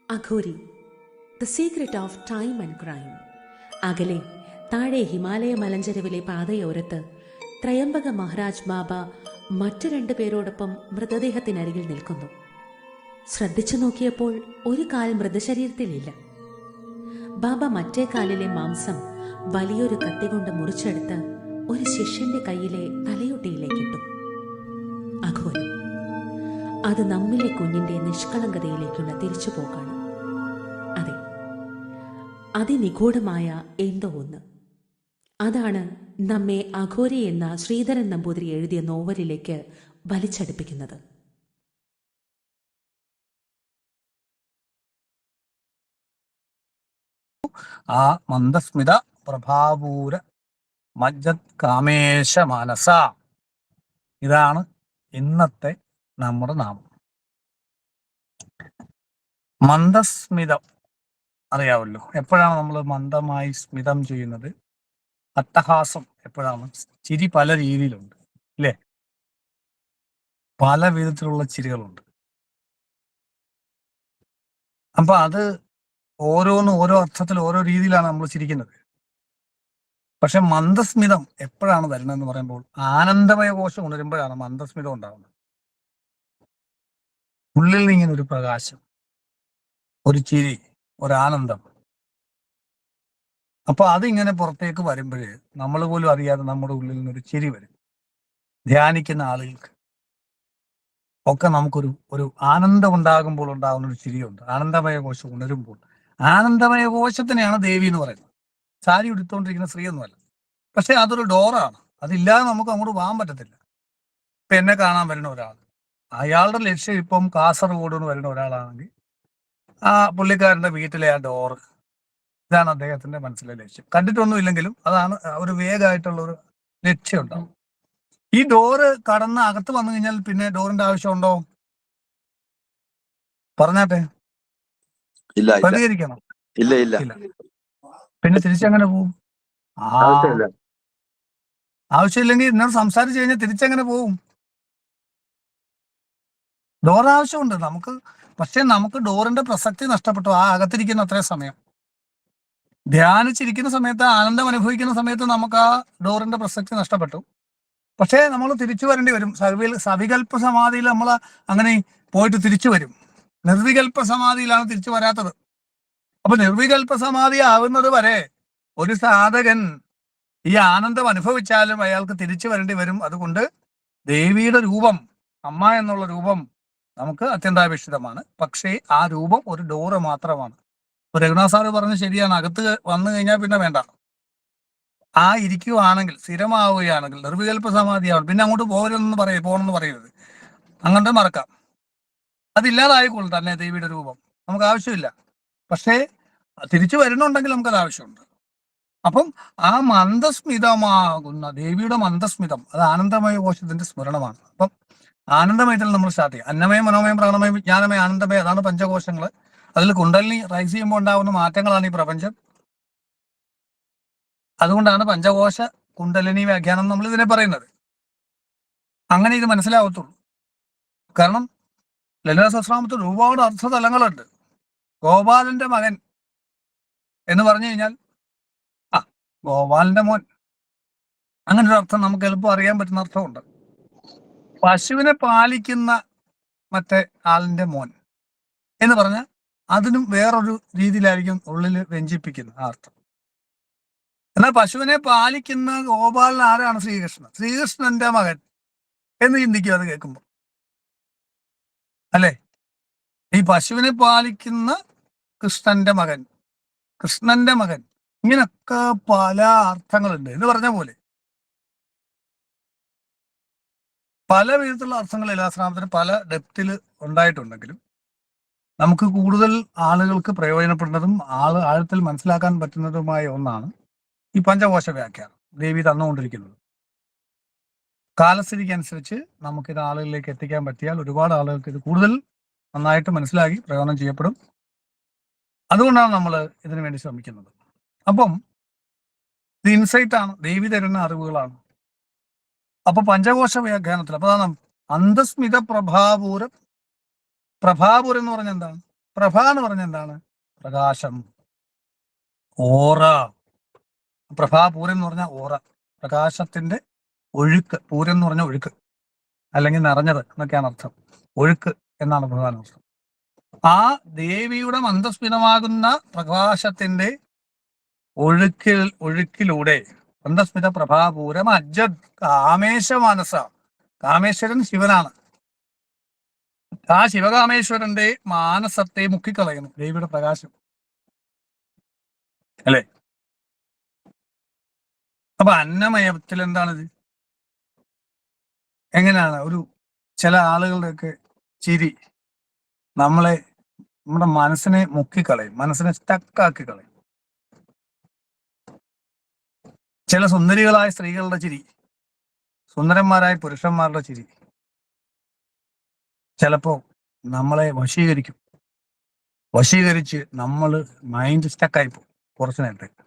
അഘോരി, the secret of time and crime. അകലെ താഴെ ഹിമാലയ മലഞ്ചെരുവിലെ പാതയോരത്ത് ത്രയംബക മഹാരാജ് ബാബ മറ്റു രണ്ടു പേരോടൊപ്പം മൃതദേഹത്തിനരികിൽ നിൽക്കുന്നു. ശ്രദ്ധിച്ചു നോക്കിയപ്പോൾ ഒരു കാൽ മൃതശരീരത്തിലില്ല. ബാബ മറ്റേ കാലിലെ മാംസം വലിയൊരു കത്തി കൊണ്ട് മുറിച്ചെടുത്ത് ഒരു ശിഷ്യന്റെ കയ്യിലെ തലയൊട്ടിയിലേക്കിട്ടു. അഘോരം, അത് നമ്മിലെ കുഞ്ഞിന്റെ നിഷ്കളങ്കതയിലേക്കുള്ള തിരിച്ചുപോക്കാണ്. അതെ, അതിനിഗൂഢമായ എന്തോ ഒന്ന്. അതാണ് നമ്മെ അഘോരി എന്ന ശ്രീധരൻ നമ്പൂതിരി എഴുതിയ നോവലിലേക്ക് വലിച്ചടുപ്പിക്കുന്നത്. ആ മന്ദസ്മിത പ്രഭാപൂര മജ്ജത് കാമേശ മാനസ, ഇതാണ് ഇന്നത്തെ നമ്മുടെ നാമം. മന്ദസ്മിതം അറിയാവല്ലോ. എപ്പോഴാണ് നമ്മൾ മന്ദമായി സ്മിതം ചെയ്യുന്നത്? അട്ടഹാസം എപ്പോഴാണ്? ചിരി പല രീതിയിലുണ്ട് അല്ലേ? പല വിധത്തിലുള്ള ചിരികളുണ്ട്. അപ്പൊ അത് ഓരോന്നും ഓരോ അർത്ഥത്തിൽ ഓരോ രീതിയിലാണ് നമ്മൾ ചിരിക്കുന്നത്. പക്ഷെ മന്ദസ്മിതം എപ്പോഴാണ് വരുന്നതെന്ന് പറയുമ്പോൾ ആനന്ദമയ കോശം ഉണരുമ്പോഴാണ് മന്ദസ്മിതം ഉണ്ടാകുന്നത്. ഉള്ളിൽ നിന്ന് ഇങ്ങനെ ഒരു പ്രകാശം, ഒരു ചിരി, ഒരാനന്ദം. അപ്പൊ അതിങ്ങനെ പുറത്തേക്ക് വരുമ്പോഴേ നമ്മൾ പോലും അറിയാതെ നമ്മുടെ ഉള്ളിൽ നിന്നൊരു ചിരി വരും. ധ്യാനിക്കുന്ന ആളുകൾക്ക് ഒക്കെ ഒരു ആനന്ദം ഉണ്ടാകുമ്പോൾ ഉണ്ടാകുന്ന ഒരു ചിരിയുണ്ട്. ആനന്ദമയ കോശം ഉണരുമ്പോൾ. ആനന്ദമയ കോശത്തിനെയാണ് ദേവി എന്ന് പറയുന്നത്. സാരി ഉടുത്തോണ്ടിരിക്കുന്ന സ്ത്രീ ഒന്നുമല്ല. പക്ഷെ അതൊരു ഡോറാണ്. അതില്ലാതെ നമുക്ക് അങ്ങോട്ട് പോകാൻ പറ്റത്തില്ല. ഇപ്പൊ എന്നെ കാണാൻ വരുന്ന ഒരാൾ, അയാളുടെ ലക്ഷ്യം ഇപ്പം കാസർഗോഡ് നിന്ന് വരുന്ന ഒരാളാണെങ്കിൽ ആ പുള്ളിക്കാരന്റെ വീട്ടിലെ ആ ഡോറ്, ഇതാണ് അദ്ദേഹത്തിന്റെ മനസ്സിലെ ലക്ഷ്യം. കണ്ടിട്ടൊന്നും ഇല്ലെങ്കിലും അതാണ് ഒരു വേഗമായിട്ടുള്ള ഒരു ലക്ഷ്യം ഉണ്ടാവും. ഈ ഡോറ് കടന്ന് അകത്ത് വന്നു കഴിഞ്ഞാൽ പിന്നെ ഡോറിന്റെ ആവശ്യമുണ്ടോ? പറഞ്ഞാട്ടെ, പ്രതികരിക്കണം. ഇല്ല. പിന്നെ തിരിച്ചെങ്ങനെ പോവും? ആവശ്യമില്ലെങ്കിൽ എന്നോട് സംസാരിച്ചു കഴിഞ്ഞാൽ തിരിച്ചെങ്ങനെ പോവും? ഡോർ ആവശ്യമുണ്ട് നമുക്ക്. പക്ഷെ നമുക്ക് ഡോറിന്റെ പ്രസക്തി നഷ്ടപ്പെട്ടു ആ അകത്തിരിക്കുന്ന അത്രയും സമയം. ധ്യാനിച്ചിരിക്കുന്ന സമയത്ത്, ആനന്ദം അനുഭവിക്കുന്ന സമയത്ത് നമുക്ക് ആ ഡോറിന്റെ പ്രസക്തി നഷ്ടപ്പെട്ടു. പക്ഷേ നമ്മൾ തിരിച്ചു വരേണ്ടി വരും. സവികൽപ്പ സമാധിയിൽ നമ്മൾ അങ്ങനെ പോയിട്ട് തിരിച്ചു വരും. നിർവികൽപ്പ സമാധിയിലാണ് തിരിച്ചു വരാത്തത്. അപ്പൊ നിർവികൽപ്പ സമാധി ആവുന്നത് വരെ ഒരു സാധകൻ ഈ ആനന്ദം അനുഭവിച്ചാലും അയാൾക്ക് തിരിച്ചു വരേണ്ടി വരും. അതുകൊണ്ട് ദേവിയുടെ രൂപം, അമ്മ എന്നുള്ള രൂപം നമുക്ക് അത്യന്താപേക്ഷിതമാണ്. പക്ഷേ ആ രൂപം ഒരു ഡോറ് മാത്രമാണ്. രഘുനാഥ് സാറ് പറഞ്ഞത് ശരിയാണ്. അകത്ത് വന്നു കഴിഞ്ഞാൽ പിന്നെ വേണ്ട. ആ ഇരിക്കുകയാണെങ്കിൽ, സ്ഥിരമാവുകയാണെങ്കിൽ, നിർവികൽപ്പ സമാധിയാവും. പിന്നെ അങ്ങോട്ട് പോകണമെന്ന് പറയരുത്. അങ്ങോട്ട് മറക്കാം. അതില്ലാതായിക്കോളും തന്നെ ദേവിയുടെ രൂപം. നമുക്ക് ആവശ്യമില്ല. പക്ഷേ തിരിച്ചു വരുന്നുണ്ടെങ്കിൽ നമുക്കത് ആവശ്യമുണ്ട്. അപ്പം ആ മന്ദസ്മിതമാകുന്ന ദേവിയുടെ മന്ദസ്മിതം, അത് ആനന്ദമയ കോശത്തിന്റെ സ്മരണമാണ്. അപ്പം ആനന്ദമയത്തിൽ നമ്മൾ സ്റ്റാർട്ട് ചെയ്യും. അന്നമയം, മനോമയം, പ്രാണമയം, വിജ്ഞാനമയം, ആനന്ദമയം, അതാണ് പഞ്ചകോശങ്ങൾ. അതിൽ കുണ്ടലിനി റൈസ് ചെയ്യുമ്പോൾ ഉണ്ടാകുന്ന മാറ്റങ്ങളാണ് ഈ പ്രപഞ്ചം. അതുകൊണ്ടാണ് പഞ്ചകോശ കുണ്ടലിനി വ്യാഖ്യാനം നമ്മൾ ഇതിനെ പറയുന്നത്. അങ്ങനെ ഇത് മനസ്സിലാവത്തുള്ളൂ. കാരണം ലളിതാ സഹസ്രനാമത്തിൽ ഒരുപാട് അർത്ഥതലങ്ങളുണ്ട്. ഗോപാലന്റെ മകൻ എന്ന് പറഞ്ഞു കഴിഞ്ഞാൽ ഗോപാലന്റെ മോൻ, അങ്ങനെ ഒരു അർത്ഥം നമുക്ക് എളുപ്പം അറിയാൻ പറ്റുന്ന അർത്ഥമുണ്ട്. പശുവിനെ പാലിക്കുന്ന മറ്റേ ആളിന്റെ മോൻ എന്ന് പറഞ്ഞാൽ അതിനും വേറൊരു രീതിയിലായിരിക്കും ഉള്ളിൽ വ്യഞ്ചിപ്പിക്കുന്നത് ആ അർത്ഥം. എന്നാൽ പശുവിനെ പാലിക്കുന്ന ഗോപാലൻ ആരാണ്? ശ്രീകൃഷ്ണൻ. ശ്രീകൃഷ്ണന്റെ മകൻ എന്ന് ചിന്തിക്കും അത് കേൾക്കുമ്പോൾ, അല്ലേ? ഈ പശുവിനെ പാലിക്കുന്ന കൃഷ്ണന്റെ മകൻ, കൃഷ്ണന്റെ മകൻ, ഇങ്ങനൊക്കെ പല അർത്ഥങ്ങളുണ്ട്. എന്ന് പറഞ്ഞ പോലെ പല വിധത്തിലുള്ള അർത്ഥങ്ങൾ ലളിതാസഹസ്രനാമത്തിന് പല ഡെപ്തിൽ ഉണ്ടായിട്ടുണ്ടെങ്കിലും നമുക്ക് കൂടുതൽ ആളുകൾക്ക് പ്രയോജനപ്പെടുന്നതും ആഴത്തിൽ മനസ്സിലാക്കാൻ പറ്റുന്നതുമായ ഒന്നാണ് ഈ പഞ്ചകോശ വ്യാഖ്യാനം ദേവി തന്നുകൊണ്ടിരിക്കുന്നത്. കാലസ്ഥിതിക്കനുസരിച്ച് നമുക്കിത് ആളുകളിലേക്ക് എത്തിക്കാൻ പറ്റിയാൽ ഒരുപാട് ആളുകൾക്ക് ഇത് കൂടുതൽ നന്നായിട്ട് മനസ്സിലാക്കി പ്രയോജനം ചെയ്യപ്പെടും. അതുകൊണ്ടാണ് നമ്മൾ ഇതിനു വേണ്ടി ശ്രമിക്കുന്നത്. അപ്പം ഇത് ഇൻസൈറ്റ് ആണ്, ദേവി തരുന്ന അറിവുകളാണ്. അപ്പൊ പഞ്ചകോശ വ്യാഖ്യാനത്തിൽ അപ്പൊ അതാണ് അന്തസ്മിത പ്രഭാപൂരം. പ്രഭാപൂരം എന്ന് പറഞ്ഞാൽ എന്താണ്? പ്രഭ എന്ന് പറഞ്ഞ എന്താണ്? പ്രകാശം, ഓറ. പ്രഭാപൂരം എന്ന് പറഞ്ഞാൽ ഓറ, പ്രകാശത്തിന്റെ ഒഴുക്ക്. പൂരം എന്ന് പറഞ്ഞാൽ ഒഴുക്ക്, അല്ലെങ്കിൽ നിറഞ്ഞത് എന്നൊക്കെയാണ് അർത്ഥം. ഒഴുക്ക് എന്നാണ് പ്രധാന അർത്ഥം. ആ ദേവിയുടെ മന്ദസ്മിതമാകുന്ന പ്രകാശത്തിന്റെ ഒഴുക്കിലൂടെ മന്ദസ്മിത പ്രഭാപൂരം അജ്ജത് കാമേശ മനസ. കാമേശ്വരൻ ശിവനാണ്. ആ ശിവകാമേശ്വരന്റെ മാനസത്തെ മുക്കിക്കളയുന്നു ദേവിയുടെ പ്രകാശം, അല്ലെ? അപ്പൊ അന്നമയത്തിൽ എന്താണിത്? എങ്ങനെയാണ് ഒരു ചില ആളുകളുടെയൊക്കെ ചിരി നമ്മുടെ മനസ്സിനെ മുക്കിക്കളയും, മനസ്സിനെ സ്റ്റക്കാക്കി കളയും. ചില സുന്ദരികളായ സ്ത്രീകളുടെ ചിരി, സുന്ദരന്മാരായ പുരുഷന്മാരുടെ ചിരി ചിലപ്പോ നമ്മളെ വശീകരിച്ച് നമ്മൾ മൈൻഡ് സ്റ്റക്കായി പോകും. കുറച്ചു നേരത്തേക്ക്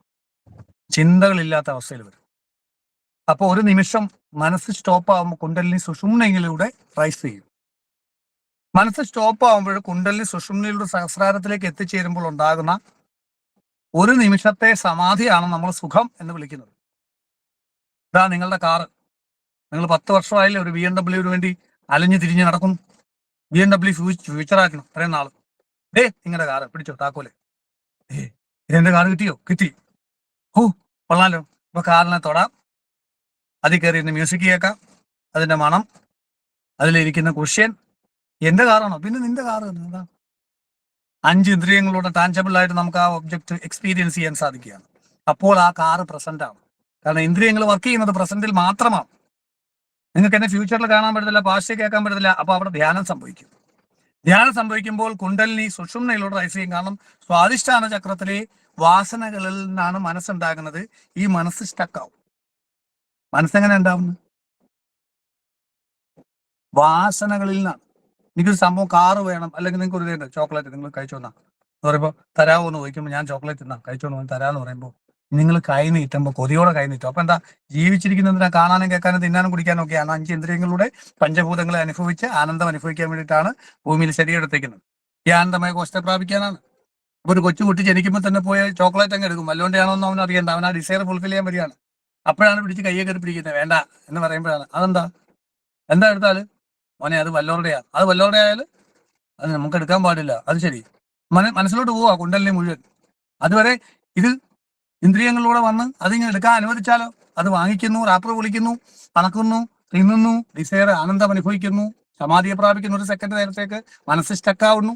ചിന്തകളില്ലാത്ത അവസ്ഥയിൽ വരും. അപ്പൊ ഒരു നിമിഷം മനസ്സ് സ്റ്റോപ്പ് ആകുമ്പോൾ കുണ്ടലിനി സുഷുമ്നയിലൂടെ റൈസ് ചെയ്യും. മനസ്സ് സ്റ്റോപ്പ് ആകുമ്പോൾ കുണ്ടലിനി സുഷുമ്നയിലൂടെ സഹസ്രാരത്തിലേക്ക് എത്തിച്ചേരുമ്പോൾ ഉണ്ടാകുന്ന ഒരു നിമിഷത്തെ സമാധിയാണ് നമ്മൾ സുഖം എന്ന് വിളിക്കുന്നത്. ഇതാ നിങ്ങളുടെ കാറ്, നിങ്ങൾ 10 വർഷമായില്ലേ ഒരു BMW വേണ്ടി അലഞ്ഞു തിരിഞ്ഞ് നടക്കുന്നു. BMW ഫ്യൂച്ചറാക്കണം ഇത്രയും നാള്. നിങ്ങളുടെ കാറ് പിടിച്ചോ, താക്കോല്. ഇതെന്റെ കാറ് കിട്ടിയോ? കിട്ടി. കൊള്ളാലോ. ഇപ്പൊ കാറിനെ തൊടാം, അതിൽ കയറി ഇരുന്ന് മ്യൂസിക് കേൾക്കാം, അതിന്റെ മണം, അതിലിരിക്കുന്ന കുഷ്യൻ. എന്റെ കാറാണോ? പിന്നെ നിന്റെ കാറ് തന്നെ. 5 ഇന്ദ്രിയങ്ങളോട് ടാഞ്ചബിൾ ആയിട്ട് നമുക്ക് ആ ഒബ്ജക്റ്റ് എക്സ്പീരിയൻസ് ചെയ്യാൻ സാധിക്കുകയാണ്. അപ്പോൾ ആ കാറ് പ്രസന്റ് ആണ്. കാരണം ഇന്ദ്രിയങ്ങൾ വർക്ക് ചെയ്യുന്നത് പ്രസന്റിൽ മാത്രമാണ്. നിങ്ങൾക്ക് എന്നെ ഫ്യൂച്ചറിൽ കാണാൻ പറ്റത്തില്ല, പാസ്റ്റ് കേൾക്കാൻ പറ്റത്തില്ല. അപ്പൊ അവിടെ ധ്യാനം സംഭവിക്കും. ധ്യാനം സംഭവിക്കുമ്പോൾ കുണ്ടലിനി സുഷുമ്നയിലൂടെ റൈസ് ചെയ്യും. കാരണം സ്വാധിഷ്ഠാന ചക്രത്തിലെ വാസനകളിൽ നിന്നാണ് മനസ്സുണ്ടാകുന്നത്. ഈ മനസ്സ് സ്റ്റക്കാവും. മനസ്സെങ്ങനെ ഉണ്ടാവുന്നു? വാസനകളിൽ നിന്നാണ്. എനിക്കൊരു സംഭവം കാറ് വേണം, അല്ലെങ്കിൽ നിങ്ങൾക്ക് ഒരു ഇതുണ്ട് ചോക്ലേറ്റ് നിങ്ങൾ കഴിച്ചോന്നാ എന്ന് പറയുമ്പോൾ തരാമോ എന്ന് ചോദിക്കുമ്പോൾ ഞാൻ ചോക്ലേറ്റ് തിന്നാം കഴിച്ചോന്ന് തരാമെന്ന് പറയുമ്പോൾ നിങ്ങൾ കൈ നീട്ടുമ്പോൾ കൊതിയോടെ കൈ നീട്ടും. അപ്പൊ എന്താ? ജീവിച്ചിരിക്കുന്നതിനെ കാണാനും കേൾക്കാനും തിന്നാനും കുടിക്കാനും ഒക്കെയാണ്. 5 ഇന്ദ്രിയങ്ങളിലൂടെ പഞ്ചഭൂതങ്ങളെ അനുഭവിച്ച് ആനന്ദം അനുഭവിക്കാൻ വേണ്ടിയിട്ടാണ് ഭൂമിയിൽ ശരീരത്തെക്കുന്നത്. ഈ ആനന്ദമയ കോശത്തെ പ്രാപിക്കാനാണ്. അപ്പൊ ഒരു കൊച്ചുകുട്ടി ജനിക്കുമ്പോൾ തന്നെ പോയ ചോക്ലേറ്റ് അങ്ങ് എടുക്കും. വല്ലോണ്ടാണോ എന്ന് അവൻ അറിയണ്ട, അവൻ ആ ഡിസയർ ഫുൾഫിൽ ചെയ്യാൻ വരികയാണ്. അപ്പോഴാണ് പിടിച്ച് കയ്യെ കയറി പിടിക്കുന്നത്. വേണ്ട എന്ന് പറയുമ്പോഴാണ്. എന്താ എടുത്താല് മോനെ അത് വല്ലോരുടെയാ, അത് വല്ലോരുടെ ആയാല് അത് നമുക്ക് എടുക്കാൻ പാടില്ല. അത് ശരി, മനസ്സിലോട്ട് പോവാ കുണ്ടലിനി മുഴുവൻ. അതുവരെ ഇത് ഇന്ദ്രിയങ്ങളിലൂടെ വന്ന് അതിങ്ങനെ എടുക്കാൻ അനുവദിച്ചാലോ അത് വാങ്ങിക്കുന്നു, റാപ്പർ വിളിക്കുന്നു, പണക്കുന്നു, തിന്നുന്നു, ഡിസയർ ആനന്ദം അനുഭവിക്കുന്നു, സമാധിയെ പ്രാപിക്കുന്നു. ഒരു സെക്കൻഡ് നേരത്തേക്ക് മനസ്സ് സ്റ്റക്കാവുന്നു.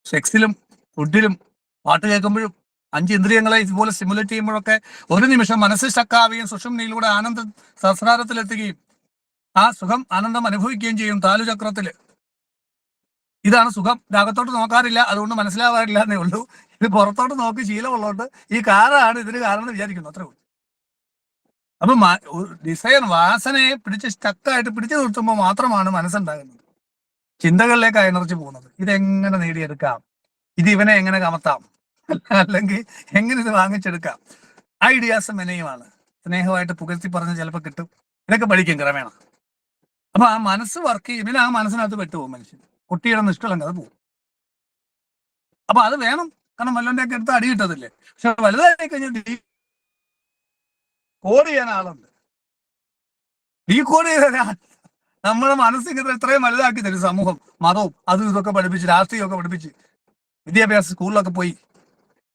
സെക്സിലും ഫുഡിലും പാട്ട് കേൾക്കുമ്പോഴും 5 ഇന്ദ്രിയങ്ങളെ ഇതുപോലെ സ്റ്റിമുലേറ്റ് ചെയ്യുമ്പോഴൊക്കെ ഒരു നിമിഷം മനസ്സ് സ്റ്റക്കാവുകയും സുഷുമ്നയിലൂടെ ആനന്ദ സഹസ്രാരത്തിലെത്തുകയും ആ സുഖം ആനന്ദം അനുഭവിക്കുകയും ചെയ്യും താലുചക്രത്തില്. ഇതാണ് സുഖം. അകത്തോട്ട് നോക്കാറില്ല, അതുകൊണ്ട് മനസ്സിലാവാറില്ല എന്നേ ഉള്ളൂ. ഇത് പുറത്തോട്ട് നോക്കി ശീലമുള്ളതുകൊണ്ട് ഈ കാറാണ് ഇതിന് കാരണം എന്ന് വിചാരിക്കുന്നു, അത്രേ ഉള്ളൂ. അപ്പൊ ഡിസൈൻ വാസനയെ പിടിച്ച് സ്റ്റക്കായിട്ട് പിടിച്ചു നിർത്തുമ്പോൾ മാത്രമാണ് മനസ്സുണ്ടാകുന്നത്. ചിന്തകളിലേക്ക് എനർജി പോകുന്നത്. ഇതെങ്ങനെ നേടിയെടുക്കാം, ഇത് ഇവനെ എങ്ങനെ കമത്താം, അല്ലെങ്കിൽ എങ്ങനെ ഇത് വാങ്ങിച്ചെടുക്കാം, ഐഡിയാസ് മെനയുമാണ്. സ്നേഹമായിട്ട് പുകഴ്ത്തി പറഞ്ഞ് ചിലപ്പോൾ കിട്ടും. ഇതൊക്കെ പഠിക്കും ക്രമേണ. അപ്പൊ ആ മനസ്സ് വർക്ക് ചെയ്യും. പിന്നെ ആ മനസ്സിനകത്ത് പെട്ടുപോകും മനുഷ്യൻ. കുട്ടിയുടെ നിഷ്കളങ്കത പോകും. അപ്പൊ അത് വേണം. കാരണം വല്ലതിൻ്റെയൊക്കെ എടുത്ത് അടി കിട്ടത്തില്ലേ. പക്ഷെ വലുതായി കഴിഞ്ഞാൽ കോഡ് ചെയ്യാൻ ആളുണ്ട്. കോഡ് ചെയ്താൽ നമ്മുടെ മനസ്സിങ്ങനെ എത്രയും വലുതാക്കി തരും സമൂഹം, മതവും അതും ഇതൊക്കെ പഠിപ്പിച്ച്, രാഷ്ട്രീയമൊക്കെ പഠിപ്പിച്ച്, വിദ്യാഭ്യാസ സ്കൂളിലൊക്കെ പോയി.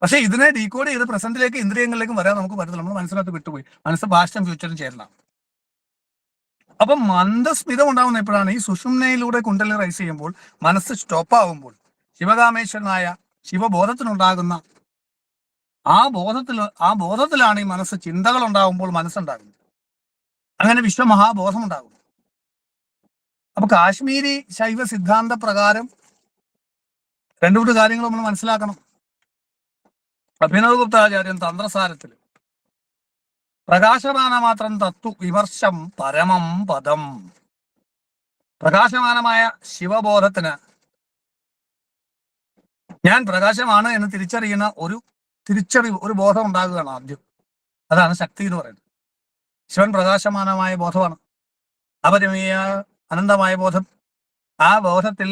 പക്ഷെ ഇതിനെ ഡീകോഡ് ചെയ്ത് പ്രസന്റിലേക്ക് ഇന്ദ്രിയങ്ങളിലേക്കും വരാൻ നമുക്ക് പറ്റത്തില്ല. നമ്മൾ മനസ്സിനകത്ത് വിട്ടുപോയി. മനസ്സ് പാസ്റ്റും ഫ്യൂച്ചറും ചേരണം. അപ്പൊ മന്ദസ്മിതം ഉണ്ടാവുന്ന എപ്പോഴാണ്? ഈ സുഷുമ്നയിലൂടെ കുണ്ടലിനി റൈസ് ചെയ്യുമ്പോൾ, മനസ്സ് സ്റ്റോപ്പ് ആവുമ്പോൾ, ശിവകാമേശ്വരനായ ശിവബോധത്തിനുണ്ടാകുന്ന ആ ബോധത്തിലാണ് ഈ മനസ്സ് ചിന്തകൾ ഉണ്ടാകുമ്പോൾ മനസ്സുണ്ടാകുന്നത്. അങ്ങനെ വിശ്വമഹാബോധം ഉണ്ടാകും. അപ്പൊ കാശ്മീരി ശൈവ സിദ്ധാന്ത പ്രകാരം 2 കാര്യങ്ങൾ നമ്മൾ മനസ്സിലാക്കണം. അഭിനവ് ഗുപ്താചാര്യൻ തന്ത്രസാരത്തിൽ പ്രകാശമാനമാത്രം തത്വ വിമർശം പരമം പദം. പ്രകാശമാനമായ ശിവബോധത്തിന് ഞാൻ പ്രകാശമാണ് എന്ന് തിരിച്ചറിയുന്ന ഒരു ബോധം ഉണ്ടാകുകയാണ് ആദ്യം. അതാണ് ശക്തി എന്ന് പറയുന്നത്. ശിവൻ പ്രകാശമാനമായ ബോധമാണ്, അപരിമേയ അനന്തമായ ബോധം. ആ ബോധത്തിൽ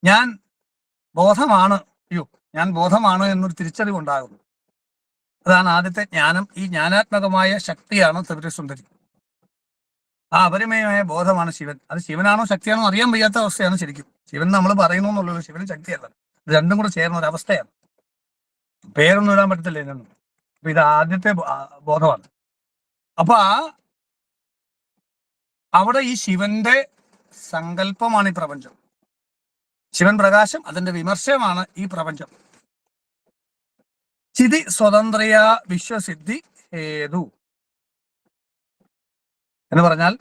ഞാൻ ബോധമാണ്, അയ്യോ ഞാൻ ബോധമാണ് എന്നൊരു തിരിച്ചറിവുണ്ടാകുന്നു. അതാണ് ആദ്യത്തെ ജ്ഞാനം. ഈ ജ്ഞാനാത്മകമായ ശക്തിയാണ് ത്രിപുരസുന്ദരി. ആ അപരിമയമായ ബോധമാണ് ശിവൻ. അത് ശിവനാണോ ശക്തിയാണോ അറിയാൻ വയ്യാത്ത അവസ്ഥയാണ് ശരിക്കും. ശിവൻ നമ്മൾ പറയുന്നു എന്നുള്ളത് ശിവന് ശക്തിയല്ല, ഇത് രണ്ടും കൂടെ ചേർന്ന ഒരു അവസ്ഥയാണ്. പേരൊന്നും ഇടാൻ പറ്റത്തില്ല ഇതിനൊന്നും. അപ്പൊ ഇത് ആദ്യത്തെ ബോധമാണ്. അപ്പൊ അവിടെ ഈ ശിവന്റെ സങ്കല്പമാണ് ഈ പ്രപഞ്ചം. ശിവൻ പ്രകാശം, അതിന്റെ വിമർശമാണ് ഈ പ്രപഞ്ചം. ചിതി സ്വതന്ത്രയ വിശ്വസിദ്ധി ഹേതു എന്ന് പറഞ്ഞാൽ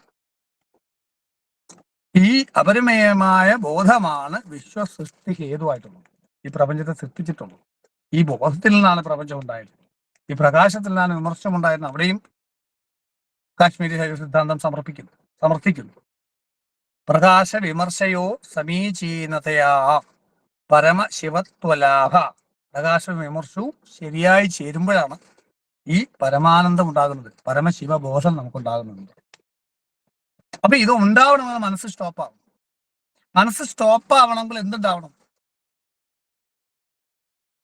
ഈ അപരിമയമായ ബോധമാണ് വിശ്വസൃഷ്ടി ഹേതുവായിട്ടുള്ളത്. ഈ പ്രപഞ്ചത്തെ സൃഷ്ടിച്ചിട്ടുള്ളത് ഈ ബോധത്തിൽ നിന്നാണ് പ്രപഞ്ചം ഉണ്ടായത്. ഈ പ്രകാശത്തിൽ നിന്നാണ് വിമർശനം ഉണ്ടായിരുന്നത്. അവിടെയും കാശ്മീരി ശൈവ സിദ്ധാന്തം സമർത്ഥിക്കുന്നു. പ്രകാശ വിമർശയോ സമീചീനതയാ പരമശിവത്വലാഭ. പ്രകാശവും വിമർശവും ശരിയായി ചേരുമ്പോഴാണ് ഈ പരമാനന്ദം ഉണ്ടാകുന്നത്, പരമശിവബോധം നമുക്കുണ്ടാകുന്നുണ്ട്. അപ്പൊ ഇത് ഉണ്ടാവണമെന്ന് മനസ്സ് സ്റ്റോപ്പാവണം. മനസ്സ് സ്റ്റോപ്പാവണമെങ്കിൽ എന്തുണ്ടാവണം?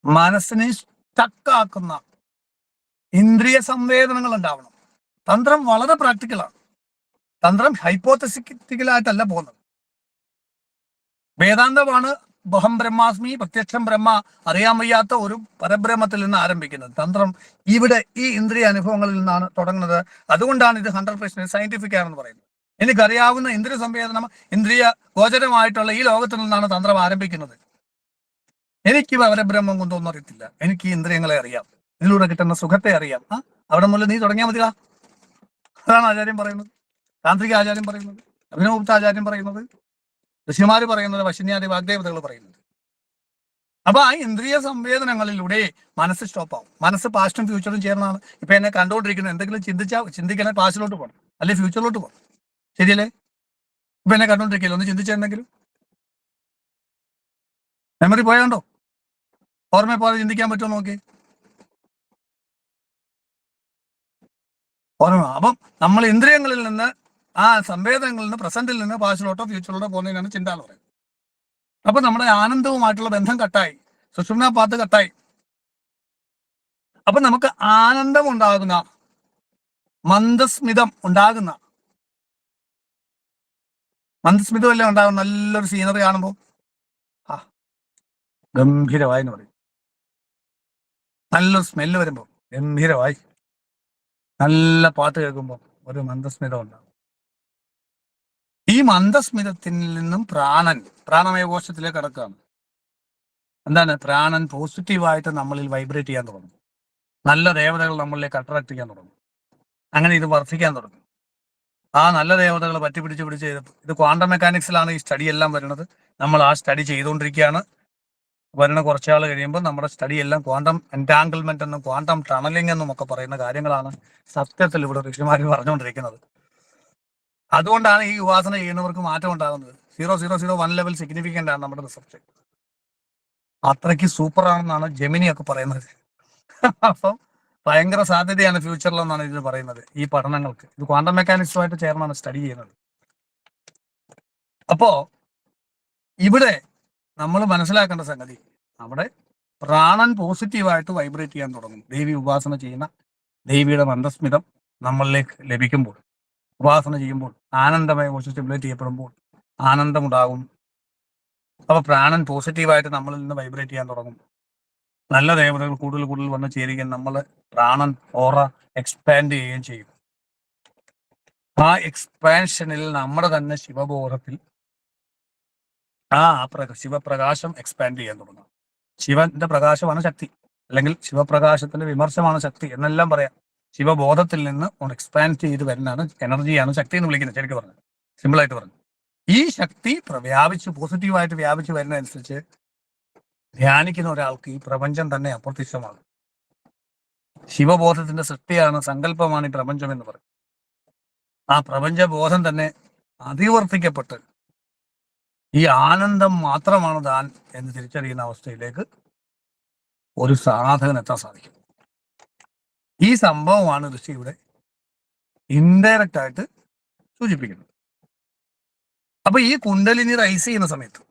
മനസ്സിനെ സ്റ്റക്കാക്കുന്ന ഇന്ദ്രിയ സംവേദനങ്ങൾ ഉണ്ടാവണം. തന്ത്രം വളരെ പ്രാക്ടിക്കലാണ്. തന്ത്രം ഹൈപ്പോത്തറ്റിക്കലായിട്ടല്ല പോകുന്നത്. വേദാന്തമാണ് ബഹം ബ്രഹ്മാസ്മി, പ്രത്യക്ഷം ബ്രഹ്മ, അറിയാൻ വയ്യാത്ത ഒരു പരബ്രഹ്മത്തിൽ നിന്ന് ആരംഭിക്കുന്നത്. തന്ത്രം ഇവിടെ ഈ ഇന്ദ്രിയ അനുഭവങ്ങളിൽ നിന്നാണ് തുടങ്ങുന്നത്. അതുകൊണ്ടാണ് ഇത് 100% സയന്റിഫിക് ആണെന്ന് പറയുന്നത്. എനിക്കറിയാവുന്ന ഇന്ദ്രിയ സംവേദനം, ഇന്ദ്രിയ ഗോചരമായിട്ടുള്ള ഈ ലോകത്തിൽ നിന്നാണ് തന്ത്രം ആരംഭിക്കുന്നത്. എനിക്ക് പരബ്രഹ്മം കൊണ്ടൊന്നും അറിയത്തില്ല, എനിക്ക് ഈ ഇന്ദ്രിയങ്ങളെ അറിയാം, ഇതിലൂടെ കിട്ടുന്ന സുഖത്തെ അറിയാം. അവിടെ മുതൽ നീ തുടങ്ങിയാൽ മതിയാ. അതാണ് ആചാര്യം പറയുന്നത്, താന്ത്രിക ആചാര്യം പറയുന്നത്, അഭിനവഗുപ്ത ആചാര്യം പറയുന്നത്, ഋഷിമാര് പറയുന്നത്, വശന്യാദി വാഗ്ദേവതകൾ പറയുന്നത്. അപ്പൊ ആ ഇന്ദ്രിയ സംവേദനങ്ങളിലൂടെ മനസ്സ് സ്റ്റോപ്പാവും. മനസ്സ് പാസ്റ്റും ഫ്യൂച്ചറും ചേർന്നാണ്. ഇപ്പൊ എന്നെ കണ്ടുകൊണ്ടിരിക്കുന്നത്, എന്തെങ്കിലും ചിന്തിക്കണേ പാസ്റ്റിലോട്ട് പോകണം, അല്ലെ ഫ്യൂച്ചറിലോട്ട് പോകണം. ശരിയല്ലേ? ഇപ്പൊ എന്നെ കണ്ടുകൊണ്ടിരിക്കില്ല, ഒന്ന് ചിന്തിച്ചിട്ടുണ്ടെങ്കിലും മെമ്മറി പോയാണ്ടോ? ഓർമ്മ പോലെ ചിന്തിക്കാൻ പറ്റുമോ നോക്കി? ഓർമ്മ. അപ്പം നമ്മൾ ഇന്ദ്രിയങ്ങളിൽ നിന്ന്, ആ സംവേദനങ്ങളിൽ നിന്ന്, പ്രസന്റിൽ നിന്ന് പാസ്റ്റിലോട്ടോ ഫ്യൂച്ചറിലോട്ടോ പോകുന്നതിനാണ് ചിന്ത എന്ന് പറയുന്നത്. അപ്പൊ നമ്മുടെ ആനന്ദവുമായിട്ടുള്ള ബന്ധം കട്ടായി, സുഷുമ്നാ പാത്ത് കട്ടായി. അപ്പൊ നമുക്ക് ആനന്ദം ഉണ്ടാകുന്ന, മന്ദസ്മിതം ഉണ്ടാകുന്ന, മന്ദസ്മിതമല്ലേ ഉണ്ടാകും നല്ലൊരു സീനറി കാണുമ്പോൾ. ഗംഭീരമായി എന്ന് പറയും. നല്ലൊരു സ്മെല്ല് വരുമ്പോൾ ഗംഭീരമായി. നല്ല പാട്ട് കേൾക്കുമ്പോൾ ഒരു മന്ദസ്മിതം ഉണ്ടാകും. ഈ മന്ദസ്മിതത്തിൽ നിന്നും പ്രാണമയ കോശത്തിലേക്ക് കടക്കുകയാണ്. എന്താണ്? പ്രാണൻ പോസിറ്റീവായിട്ട് നമ്മളിൽ വൈബ്രേറ്റ് ചെയ്യാൻ തുടങ്ങും. നല്ല ദേവതകൾ നമ്മളിലേക്ക് അട്രാക്ട് ചെയ്യാൻ തുടങ്ങും. അങ്ങനെ ഇത് വർദ്ധിക്കാൻ തുടങ്ങും. ആ നല്ല ദേവതകൾ പിടിച്ച് ഇത് ക്വാണ്ടം മെക്കാനിക്സിലാണ് ഈ സ്റ്റഡി എല്ലാം വരുന്നത്. നമ്മൾ ആ സ്റ്റഡി ചെയ്തുകൊണ്ടിരിക്കുകയാണ്. വരുന്ന കുറച്ചാൾ കഴിയുമ്പോൾ നമ്മുടെ സ്റ്റഡി എല്ലാം ക്വാണ്ടം എൻറ്റാങ്കിൾമെന്റ് എന്നും ക്വാണ്ടം ടണലിംഗ് എന്നും ഒക്കെ പറയുന്ന കാര്യങ്ങളാണ് സത്യത്തിൽ ഇവിടെ ഋഷിമാർ പറഞ്ഞുകൊണ്ടിരിക്കുന്നത്. അതുകൊണ്ടാണ് ഈ ഉപാസന ചെയ്യുന്നവർക്ക് മാറ്റം ഉണ്ടാകുന്നത്. 0001 ലെവൽ സിഗ്നിഫിക്കൻ്റ് ആണ് നമ്മുടെ റിസർച്ച്. അത്രയ്ക്ക് സൂപ്പറാണെന്നാണ് ജെമിനിയൊക്കെ പറയുന്നത്. അപ്പം ഭയങ്കര സാധ്യതയാണ് ഫ്യൂച്ചറിലെന്നാണ് ഇതിന് പറയുന്നത്. ഈ പഠനങ്ങൾക്ക് ഇത് ക്വാണ്ടം മെക്കാനിക്സുമായിട്ട് ചേർന്നാണ് സ്റ്റഡി ചെയ്യുന്നത്. അപ്പോ ഇവിടെ നമ്മൾ മനസ്സിലാക്കേണ്ട സംഗതി, അവിടെ പ്രാണൻ പോസിറ്റീവായിട്ട് വൈബ്രേറ്റ് ചെയ്യാൻ തുടങ്ങും. ദേവി ഉപാസന ചെയ്യുന്ന ദേവിയുടെ മന്ദസ്മിതം നമ്മളിലേക്ക് ലഭിക്കുമ്പോൾ, ഉപാസന ചെയ്യുമ്പോൾ, ആനന്ദമയ കോശം സ്റ്റിമുലേറ്റ് ചെയ്യപ്പെടുമ്പോൾ ആനന്ദമുണ്ടാകും. അപ്പൊ പ്രാണൻ പോസിറ്റീവായിട്ട് നമ്മളിൽ നിന്ന് വൈബ്രേറ്റ് ചെയ്യാൻ തുടങ്ങും. നല്ല ദേവതകൾ കൂടുതൽ വന്ന് ചേരുകയും നമ്മൾ പ്രാണൻ ഓറ എക്സ്പാൻഡ് ചെയ്യുകയും ചെയ്യും. ആ എക്സ്പാൻഷനിൽ നമ്മുടെ തന്നെ ശിവബോധത്തിൽ ശിവപ്രകാശം എക്സ്പാൻഡ് ചെയ്യാൻ തുടങ്ങും. ശിവന്റെ പ്രകാശമാണ് ശക്തി, അല്ലെങ്കിൽ ശിവപ്രകാശത്തിന്റെ വിമർശമാണ് ശക്തി എന്നെല്ലാം പറയാം. ശിവബോധത്തിൽ നിന്ന് എക്സ്പാൻഡ് ചെയ്ത് വരുന്നതാണ് എനർജിയാണ് ശക്തി എന്ന് വിളിക്കുന്നത്. ശരിക്കും പറഞ്ഞു, സിമ്പിളായിട്ട് പറഞ്ഞു, ഈ ശക്തി പോസിറ്റീവായിട്ട് വ്യാപിച്ച് വരുന്നതനുസരിച്ച് ധ്യാനിക്കുന്ന ഒരാൾക്ക് ഈ പ്രപഞ്ചം തന്നെ അപ്രത്യക്ഷമാകും. ശിവബോധത്തിന്റെ സൃഷ്ടിയാണ്, സങ്കല്പമാണ് ഈ പ്രപഞ്ചം എന്ന് പറയും. ആ പ്രപഞ്ചബോധം തന്നെ അതിവർത്തിക്കപ്പെട്ട് ഈ ആനന്ദം മാത്രമാണ് താൻ എന്ന് തിരിച്ചറിയുന്ന അവസ്ഥയിലേക്ക് ഒരു സാധകന് എത്താൻ സാധിക്കും. ഈ സംഭവമാണ് ഋഷിയുടെ ഇൻഡയറക്റ്റ് ആയിട്ട് സൂചിപ്പിക്കുന്നത്. അപ്പൊ ഈ കുണ്ടലിനി റൈസ് ചെയ്യുന്ന സമയത്ത്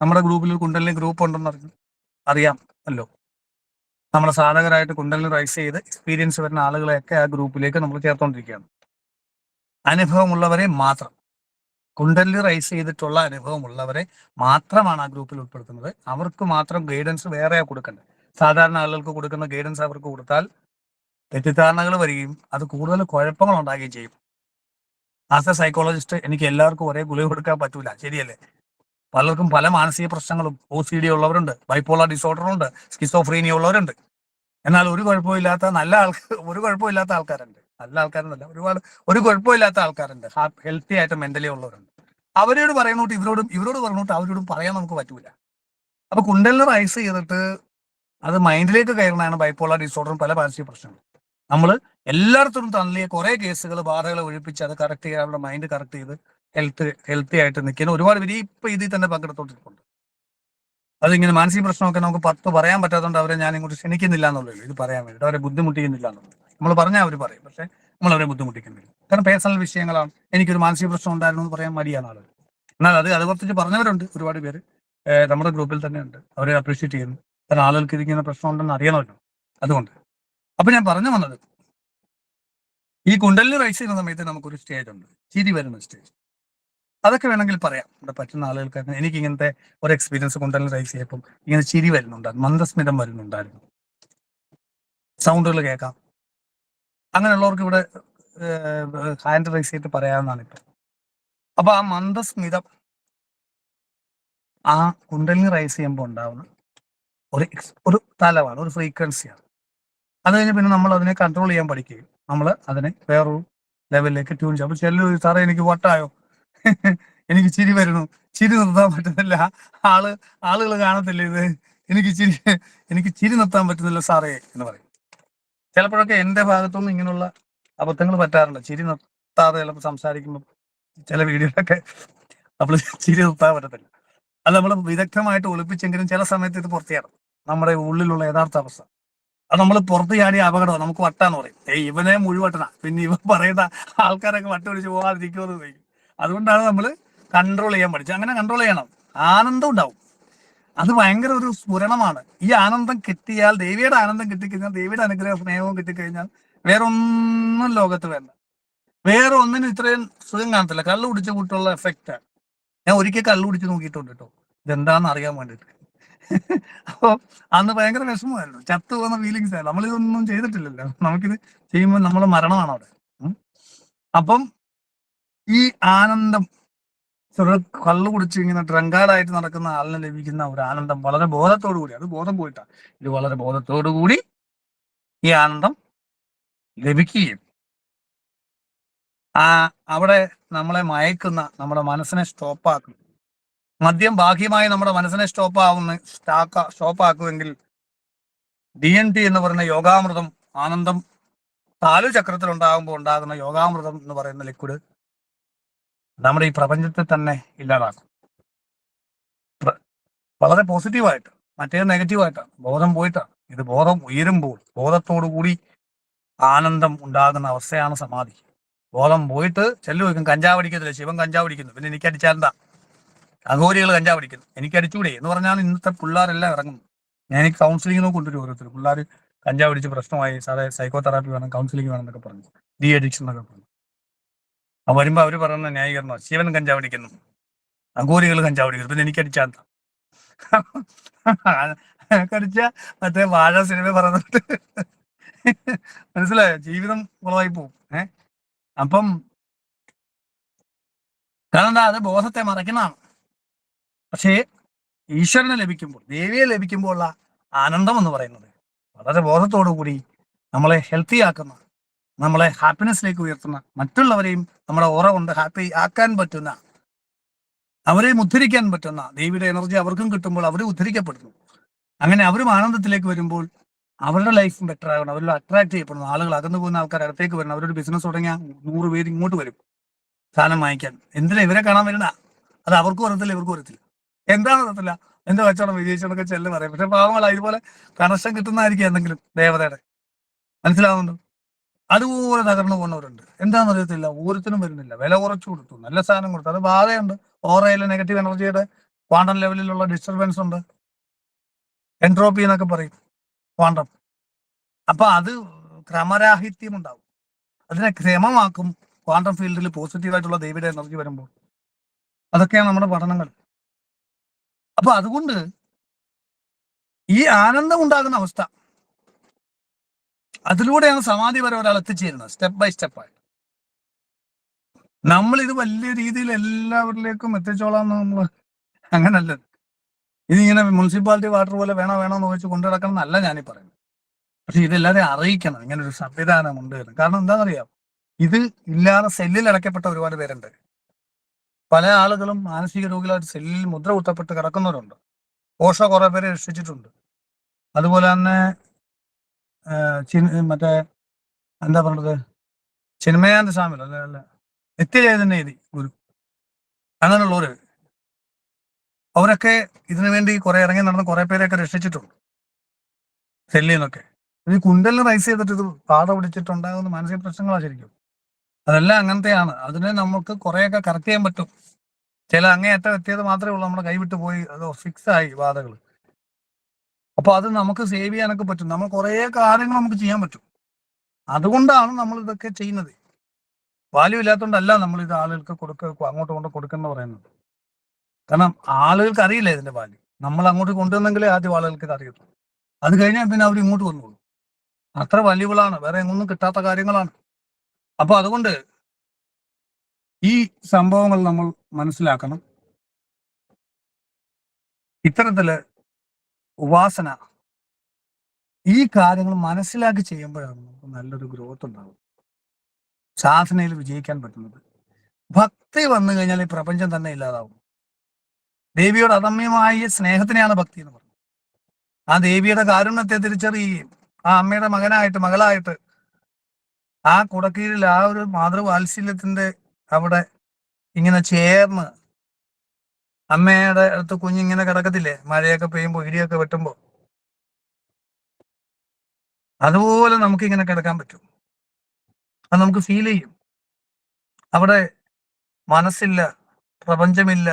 നമ്മുടെ ഗ്രൂപ്പിൽ കുണ്ടലിനി ഗ്രൂപ്പ് ഉണ്ടെന്ന് അറിയാം അല്ലോ. നമ്മുടെ സാധകരായിട്ട് കുണ്ടലിനി റൈസ് ചെയ്ത് എക്സ്പീരിയൻസ് വരുന്ന ആളുകളെയൊക്കെ ആ ഗ്രൂപ്പിലേക്ക് നമ്മൾ ചേർത്തുകൊണ്ടിരിക്കുകയാണ്. അനുഭവമുള്ളവരെ മാത്രം, കുണ്ടലിനി റൈസ് ചെയ്തിട്ടുള്ള അനുഭവമുള്ളവരെ മാത്രമാണ് ആ ഗ്രൂപ്പിൽ ഉൾപ്പെടുത്തുന്നത്. അവർക്ക് മാത്രം ഗൈഡൻസ് വേറെയാ കൊടുക്കേണ്ടത്. സാധാരണ ആളുകൾക്ക് കൊടുക്കുന്ന ഗൈഡൻസ് അവർക്ക് കൊടുത്താൽ തെറ്റിദ്ധാരണകൾ വരികയും അത് കൂടുതൽ കുഴപ്പങ്ങൾ ഉണ്ടാകുകയും ചെയ്യും. ആസ് എ സൈക്കോളജിസ്റ്റ് എനിക്ക് എല്ലാവർക്കും ഒരേ ഗുളിക കൊടുക്കാൻ പറ്റൂല, ശരിയല്ലേ? പലർക്കും പല മാനസിക പ്രശ്നങ്ങളും, OCD ഉള്ളവരുണ്ട്, ബൈപ്പോളർ ഡിസോർഡർ ഉണ്ട്, സ്കിസോഫ്രീനിയ ഉള്ളവരുണ്ട്. എന്നാൽ ഒരു കുഴപ്പമില്ലാത്ത ഒരു കുഴപ്പമില്ലാത്ത ആൾക്കാരുണ്ട്. നല്ല ആൾക്കാരെന്നല്ല, ഒരു കുഴപ്പമില്ലാത്ത ആൾക്കാരുണ്ട്, ഹെൽത്തി ആയിട്ട് മെന്റലി ഉള്ളവരുണ്ട്. അവരോട് പറയുന്നോട്ട് ഇവരോട് പറഞ്ഞോട്ട് അവരോടും പറയാൻ നമുക്ക് പറ്റൂല. അപ്പൊ കുണ്ടലിനി റൈസ് ചെയ്തിട്ട് അത് മൈൻഡിലേക്ക് കയറുന്നതാണ് ബൈപ്പോളർ ഡിസോർഡറും പല മാനസിക പ്രശ്നങ്ങളും. നമ്മൾ എല്ലായിടത്തും തള്ളിയ കുറെ കേസുകൾ, ബാധകളെ ഒഴിപ്പിച്ച് അത് കറക്റ്റ് ചെയ്യാൻ അവരുടെ മൈൻഡ് കറക്റ്റ് ചെയ്ത് ഹെൽത്തി ആയിട്ട് നിൽക്കുന്ന ഒരുപാട് പേര് ഇപ്പൊ ഇതിൽ തന്നെ പങ്കെടുത്തോണ്ടിരിക്കുന്നുണ്ട്. അതിങ്ങനെ മാനസിക പ്രശ്നമൊക്കെ നമുക്ക് 10 പറയാൻ പറ്റാത്തതുകൊണ്ട് അവരെ ഞാൻ ഇങ്ങോട്ട് ക്ഷണിക്കുന്നില്ല എന്നുള്ളൂ, ഇത് പറയാൻ വേണ്ടിയിട്ട് അവരെ ബുദ്ധിമുട്ടിക്കുന്നില്ല എന്നുള്ളത്. നമ്മൾ പറഞ്ഞാൽ അവർ പറയും, പക്ഷെ നമ്മൾ അവരെ ബുദ്ധിമുട്ടിക്കുന്നില്ല. കാരണം പേഴ്സണൽ വിഷയങ്ങളാണ്. എനിക്കൊരു മാനസിക പ്രശ്നം ഉണ്ടായിരുന്നു എന്ന് പറയാൻ മടിയാണ് ആളുകൾ. എന്നാൽ അത് കുറച്ച് പറഞ്ഞവരുണ്ട്, ഒരുപാട് പേര് നമ്മുടെ ഗ്രൂപ്പിൽ തന്നെ ഉണ്ട്. അവരെ അപ്രീഷിയേറ്റ് ചെയ്യുന്നു. കാരണം ആളുകൾക്ക് ഇരിക്കുന്ന പ്രശ്നം ഉണ്ടെന്ന് അറിയണമല്ലോ. അതുകൊണ്ട് അപ്പൊ ഞാൻ പറഞ്ഞു വന്നത്, ഈ കുണ്ടലിനി റൈസ് ചെയ്യുന്ന സമയത്ത് നമുക്കൊരു സ്റ്റേജ് ഉണ്ട്, ചിരി വരുന്ന സ്റ്റേജ്. അതൊക്കെ വേണമെങ്കിൽ പറയാം, ഇവിടെ പറ്റുന്ന ആളുകൾക്ക്. എനിക്ക് ഇങ്ങനത്തെ ഒരു എക്സ്പീരിയൻസ് കുണ്ടലിനി റൈസ് ചെയ്യപ്പം ഇങ്ങനെ ചിരി വരുന്നുണ്ടായിരുന്നു, മന്ദസ്മിതം വരുന്നുണ്ടായിരുന്നു, സൗണ്ടുകൾ കേൾക്കാം. അങ്ങനെയുള്ളവർക്ക് ഇവിടെ ഹാൻഡ് റൈസ് ചെയ്തിട്ട് പറയാവുന്നതാണ് ഇപ്പം. അപ്പൊ ആ മന്ദസ്മിതം ആ കുണ്ടലിനി റൈസ് ചെയ്യുമ്പോൾ ഉണ്ടാവുന്ന ഒരു തലമാണ്, ഒരു ഫ്രീക്വൻസിയാണ്. അത് കഴിഞ്ഞ് പിന്നെ നമ്മൾ അതിനെ കൺട്രോൾ ചെയ്യാൻ പഠിക്കുകയും നമ്മൾ അതിനെ വേറൊരു ലെവലിലേക്ക് ട്യൂൺ ചെയ്യും. അപ്പൊ ചെല്ലു സാറേ എനിക്ക് വട്ടായോ, എനിക്ക് ചിരി വരുന്നു, ചിരി നിർത്താൻ പറ്റുന്നില്ല, ആളുകൾ കാണത്തില്ല ഇത്, എനിക്ക് ചിരി നിർത്താൻ പറ്റുന്നില്ല സാറേ എന്ന് പറയും. ചിലപ്പോഴൊക്കെ എന്റെ ഭാഗത്തുനിന്ന് ഇങ്ങനെയുള്ള അബദ്ധങ്ങൾ പറ്റാറുണ്ട്. ചിരി നിർത്താതെ ചിലപ്പോൾ സംസാരിക്കുമ്പോൾ ചില വീഡിയോയിലൊക്കെ നമ്മൾ ചിരി നിർത്താൻ പറ്റത്തില്ല. അത് നമ്മൾ വിദഗ്ധമായിട്ട് ഒളിപ്പിച്ചെങ്കിലും ചില സമയത്ത് ഇത് പുറത്തെയാണ് നമ്മുടെ ഉള്ളിലുള്ള യഥാർത്ഥ അവസ്ഥ. അത് നമ്മൾ പുറത്ത് ചാടിയ അപകടമാണ്, നമുക്ക് വട്ടാന്ന് പറയും. ഇവനെ മുഴുവട്ടണ, പിന്നെ ഇവൻ പറയുന്ന ആൾക്കാരൊക്കെ വട്ട പിടിച്ച് പോകാതിരിക്കുമെന്ന് പറയും. അതുകൊണ്ടാണ് നമ്മൾ കൺട്രോൾ ചെയ്യാൻ പഠിച്ചത്. അങ്ങനെ കൺട്രോൾ ചെയ്യണം. ആനന്ദം ഉണ്ടാവും, അത് ഭയങ്കര ഒരു സ്ഫുരണമാണ്. ഈ ആനന്ദം കിട്ടിയാൽ, ദേവിയുടെ ആനന്ദം കിട്ടിക്കഴിഞ്ഞാൽ, ദേവിയുടെ അനുഗ്രഹ സ്നേഹവും കിട്ടിക്കഴിഞ്ഞാൽ വേറൊന്നും ലോകത്ത് വേണ്ട. വേറെ ഒന്നിനും ഇത്രയും സുഖം കാണത്തില്ല. കള്ളു കുടിച്ച കൂട്ടുള്ള എഫക്റ്റ്. ഞാൻ ഒരിക്കൽ കള്ളു കുടിച്ച് നോക്കിയിട്ടുണ്ട് കേട്ടോ, ഇതെന്താണെന്ന് അറിയാൻ വേണ്ടിയിട്ട്. അപ്പൊ അന്ന് ഭയങ്കര വിഷമമായിരുന്നു, ചത്തു പോകുന്ന ഫീലിങ്സ് ആയിരുന്നു. നമ്മളിതൊന്നും ചെയ്തിട്ടില്ലല്ലോ, നമുക്കിത് ചെയ്യുമ്പോൾ നമ്മളെ മരണമാണ് അവിടെ. അപ്പം ഈ ആനന്ദം, കള്ളു കുടിച്ച് ഇങ്ങനെ ഡ്രങ്കാർഡായിട്ട് നടക്കുന്ന ആളിന് ലഭിക്കുന്ന ഒരു ആനന്ദം വളരെ ബോധത്തോടു കൂടി, അത് ബോധം പോയിട്ടാണ്, ഇത് വളരെ ബോധത്തോടു കൂടി ഈ ആനന്ദം ലഭിക്കുകയും അവിടെ നമ്മളെ മയക്കുന്ന, നമ്മുടെ മനസ്സിനെ സ്റ്റോപ്പാക്കും. മദ്യം ഭാഗ്യമായി നമ്മുടെ മനസ്സിനെ സ്റ്റോപ്പാക്കുമെങ്കിൽ DNT എന്ന് പറയുന്ന യോഗാമൃതം, ആനന്ദം ചക്രത്തിൽ ഉണ്ടാകുന്ന യോഗാമൃതം എന്ന് പറയുന്ന ലിക്വിഡ് നമ്മുടെ ഈ പ്രപഞ്ചത്തെ തന്നെ ഇല്ലാതാക്കും. വളരെ പോസിറ്റീവായിട്ട്, മറ്റേ നെഗറ്റീവായിട്ടാണ്, ബോധം പോയിട്ടാണ്. ഇത് ബോധം ഉയരുമ്പോൾ, ബോധത്തോടു കൂടി ആനന്ദം ഉണ്ടാകുന്ന അവസ്ഥയാണ് സമാധി. ബോധം പോയിട്ട് ചെല്ലു വയ്ക്കും. കഞ്ചാവ് അടിക്കത്തില്ല, ശിവൻ കഞ്ചാവ് അടിക്കുന്നു, പിന്നെ എനിക്ക് അടിച്ചാലെന്താ? അഘോരികൾ കഞ്ചാവ് അടിക്കുന്നു, എനിക്ക് അടിച്ചുകൂടെ എന്ന് പറഞ്ഞാൽ ഇന്നത്തെ പിള്ളേരെല്ലാം ഇറങ്ങുന്നു. ഞാൻ ഈ കൗൺസിലിങ്ങിനോ കൊണ്ടുവരും. ഓരോരുത്തർ പിള്ളേർ കഞ്ചാവ് അടിച്ച് പ്രശ്നമായി, സാറേ സൈക്കോ തെറാപ്പി വേണം, കൗൺസിലിംഗ് വേണം എന്നൊക്കെ പറഞ്ഞു, അഡിക്ഷൻ എന്നൊക്കെ പറഞ്ഞു. അപ്പൊ വരുമ്പോ അവര് പറയുന്ന ന്യായീകരണം, ശിവൻ കഞ്ചാവ് അടിക്കുന്നു, അഘോരികൾ കഞ്ചാവ് അടിക്കുന്നു, പിന്നെ എനിക്ക് അടിച്ചാലെന്താ? കടിച്ച മറ്റേ വാഴ സിനിമ പറഞ്ഞിട്ട് മനസ്സിലായോ? ജീവിതം കുളമായി പോവും. അപ്പം കാരണം എന്താ? അത് ബോധത്തെ മറയ്ക്കുന്നതാണ്. പക്ഷേ ഈശ്വരനെ ലഭിക്കുമ്പോൾ, ദേവിയെ ലഭിക്കുമ്പോൾ ഉള്ള ആനന്ദം എന്ന് പറയുന്നത് വളരെ ബോധത്തോടു കൂടി നമ്മളെ ഹെൽത്തി ആക്കുന്ന, നമ്മളെ ഹാപ്പിനെസ്സിലേക്ക് ഉയർത്തുന്ന, മറ്റുള്ളവരെയും നമ്മുടെ ഓറ കൊണ്ട് ഹാപ്പി ആക്കാൻ പറ്റുന്ന, അവരെയും ഉദ്ധരിക്കാൻ പറ്റുന്ന ദേവിയുടെ എനർജി അവർക്കും കിട്ടുമ്പോൾ അവർ ഉദ്ധരിക്കപ്പെടുന്നു. അങ്ങനെ അവരും ആനന്ദത്തിലേക്ക് വരുമ്പോൾ അവരുടെ ലൈഫും ബെറ്റർ ആകണം. അവരിൽ അട്രാക്ട് ചെയ്യപ്പെടുന്നു. ആളുകൾ, അകന്നു പോകുന്ന ആൾക്കാർ അകത്തേക്ക് വരണം. അവരൊരു ബിസിനസ് തുടങ്ങിയാൽ 100 പേര് ഇങ്ങോട്ട് വരും സാധനം വാങ്ങിക്കാൻ. എന്തിനാ ഇവരെ കാണാൻ വരുന്ന? അത് അവർക്കും അറിയത്തില്ല, ഇവർക്കും അറിയത്തില്ല. എന്താണെന്ന് അറിയത്തില്ല. എന്റെ കച്ചവടം വിജയിച്ചെന്നൊക്കെ ചെല്ല് പറയും. പക്ഷെ പാവങ്ങൾ ഇതുപോലെ കണക്ഷൻ കിട്ടുന്നതായിരിക്കും എന്തെങ്കിലും ദേവതയുടെ. മനസ്സിലാവുന്നുണ്ടോ? അതുപോലെ തകർന്നു പോകുന്നവരുണ്ട്. എന്താണെന്ന് അറിയത്തില്ല, ഓരോരുത്തരും വരുന്നില്ല. വില കുറച്ചു കൊടുത്തു, നല്ല സാധനം കൊടുത്തു, അത് ബാധയുണ്ട്. ഓറയിലെ നെഗറ്റീവ് എനർജിയുടെ ക്വാണ്ടം ലെവലിലുള്ള ഡിസ്റ്റർബൻസ് ഉണ്ട്, എൻട്രോപ്പി എന്നൊക്കെ പറയും ക്വാണ്ടം. അപ്പൊ അത് ക്രമരാഹിത്യം ഉണ്ടാവും. അതിനെ ക്രമമാക്കും ക്വാണ്ടം ഫീൽഡിൽ പോസിറ്റീവായിട്ടുള്ള ദൈവിക എനർജി വരുമ്പോൾ. അതൊക്കെയാണ് നമ്മുടെ പഠനങ്ങൾ. അപ്പൊ അതുകൊണ്ട് ഈ ആനന്ദം ഉണ്ടാകുന്ന അവസ്ഥ, അതിലൂടെയാണ് സമാധി വരെ ഒരാൾ എത്തിച്ചേരുന്നത്, സ്റ്റെപ്പ് ബൈ സ്റ്റെപ്പായി. നമ്മൾ ഇത് വലിയ രീതിയിൽ എല്ലാവരിലേക്കും എത്തിച്ചോളാം നമ്മൾ അങ്ങനല്ല. ഇതിങ്ങനെ മുനിസിപ്പാലിറ്റി വാട്ടർ പോലെ വേണോ എന്ന് ചോദിച്ച് കൊണ്ടു നടക്കണം എന്നല്ല ഞാനീ പറയുന്നത്. പക്ഷെ ഇതെല്ലാവരെയും അറിയിക്കണം ഇങ്ങനെ ഒരു സംവിധാനം ഉണ്ട്. കാരണം എന്താണെന്നറിയാം, ഇത് ഇല്ലാതെ സെല്ലിൽ അടയ്ക്കപ്പെട്ട ഒരുപാട് പേരുണ്ട്. പല ആളുകളും മാനസിക രോഗികളായിട്ട് സെല്ലിൽ മുദ്ര കുത്തപ്പെട്ട് കിടക്കുന്നവരുണ്ട്. ഓഷോ കുറെ പേരെ രക്ഷിച്ചിട്ടുണ്ട്. അതുപോലെ തന്നെ മറ്റേ എന്താ പറഞ്ഞത്, ചിന്മയാനന്ദ സ്വാമികൾ അല്ല നിത്യചൈതന്യ ഗുരു, അങ്ങനെയുള്ളവര് അവരൊക്കെ ഇതിനു വേണ്ടി കുറെ ഇറങ്ങി നടന്ന് കുറെ പേരെയൊക്കെ രക്ഷിച്ചിട്ടുണ്ട് സെല്ലിൽ നിന്നൊക്കെ. ഇത് കുണ്ടലിന് റൈസ് ചെയ്തിട്ട് ഇത് പാത പിടിച്ചിട്ടുണ്ടാകുന്ന മാനസിക പ്രശ്നങ്ങളാണ് ശരിക്കും. അതെല്ലാം അങ്ങനത്തെയാണ്. അതിനെ നമുക്ക് കുറെയൊക്കെ കറക്റ്റ് ചെയ്യാൻ പറ്റും. ചില അങ്ങേയറ്റം എത്തിയത് മാത്രമേ ഉള്ളൂ നമ്മുടെ കൈവിട്ട് പോയി, അത് ഫിക്സ് ആയി ബാധകൾ. അപ്പൊ അത് നമുക്ക് സേവ് ചെയ്യാനൊക്കെ പറ്റും. നമ്മൾ കുറേ കാര്യങ്ങൾ നമുക്ക് ചെയ്യാൻ പറ്റും. അതുകൊണ്ടാണ് നമ്മൾ ഇതൊക്കെ ചെയ്യുന്നത്. വാല്യൂ ഇല്ലാത്തതുകൊണ്ടല്ല നമ്മൾ ഇത് ആളുകൾക്ക് അങ്ങോട്ട് കൊണ്ട് കൊടുക്കുന്ന പറയുന്നത്. കാരണം ആളുകൾക്ക് അറിയില്ല ഇതിന്റെ വാല്യൂ. നമ്മൾ അങ്ങോട്ട് കൊണ്ടുവന്നെങ്കിലേ ആദ്യം ആളുകൾക്ക് ഇത് അറിയത്തുള്ളൂ. അത് കഴിഞ്ഞാൽ പിന്നെ അവർ ഇങ്ങോട്ട് വന്നോളൂ. അത്ര വാല്യൂബിളാണ്, വേറെ എങ്ങൊന്നും കിട്ടാത്ത കാര്യങ്ങളാണ്. അപ്പൊ അതുകൊണ്ട് ഈ സംഭവങ്ങൾ നമ്മൾ മനസ്സിലാക്കണം. ഇത്തരത്തില് ഉപാസന ഈ കാര്യങ്ങൾ മനസ്സിലാക്കി ചെയ്യുമ്പോഴാണ് നമുക്ക് നല്ലൊരു ഗ്രോത്ത് ഉണ്ടാകും, സാധനയിൽ വിജയിക്കാൻ പറ്റുന്നത്. ഭക്തി വന്നു കഴിഞ്ഞാൽ ഈ പ്രപഞ്ചം തന്നെ ഇല്ലാതാവും. ദേവിയോട് അദമ്യമായ സ്നേഹത്തിനെയാണ് ഭക്തി എന്ന് പറയുന്നത്. ആ ദേവിയുടെ കാരുണ്യത്തെ തിരിച്ചറിയുകയും ആ അമ്മയുടെ മകളായിട്ട് ആ കുടക്കീഴിൽ ആ ഒരു മാതൃവാത്സല്യത്തിന്റെ അവിടെ ഇങ്ങനെ ചേർന്ന്, അമ്മയുടെ അടുത്ത് കുഞ്ഞിങ്ങനെ കിടക്കത്തില്ലേ മഴയൊക്കെ പെയ്യുമ്പോൾ ഇടിയൊക്കെ വെട്ടുമ്പോൾ, അതുപോലെ നമുക്ക് ഇങ്ങനെ കിടക്കാൻ പറ്റും. അത് നമുക്ക് ഫീൽ ചെയ്യും. അവിടെ മനസ്സില്ല, പ്രപഞ്ചമില്ല,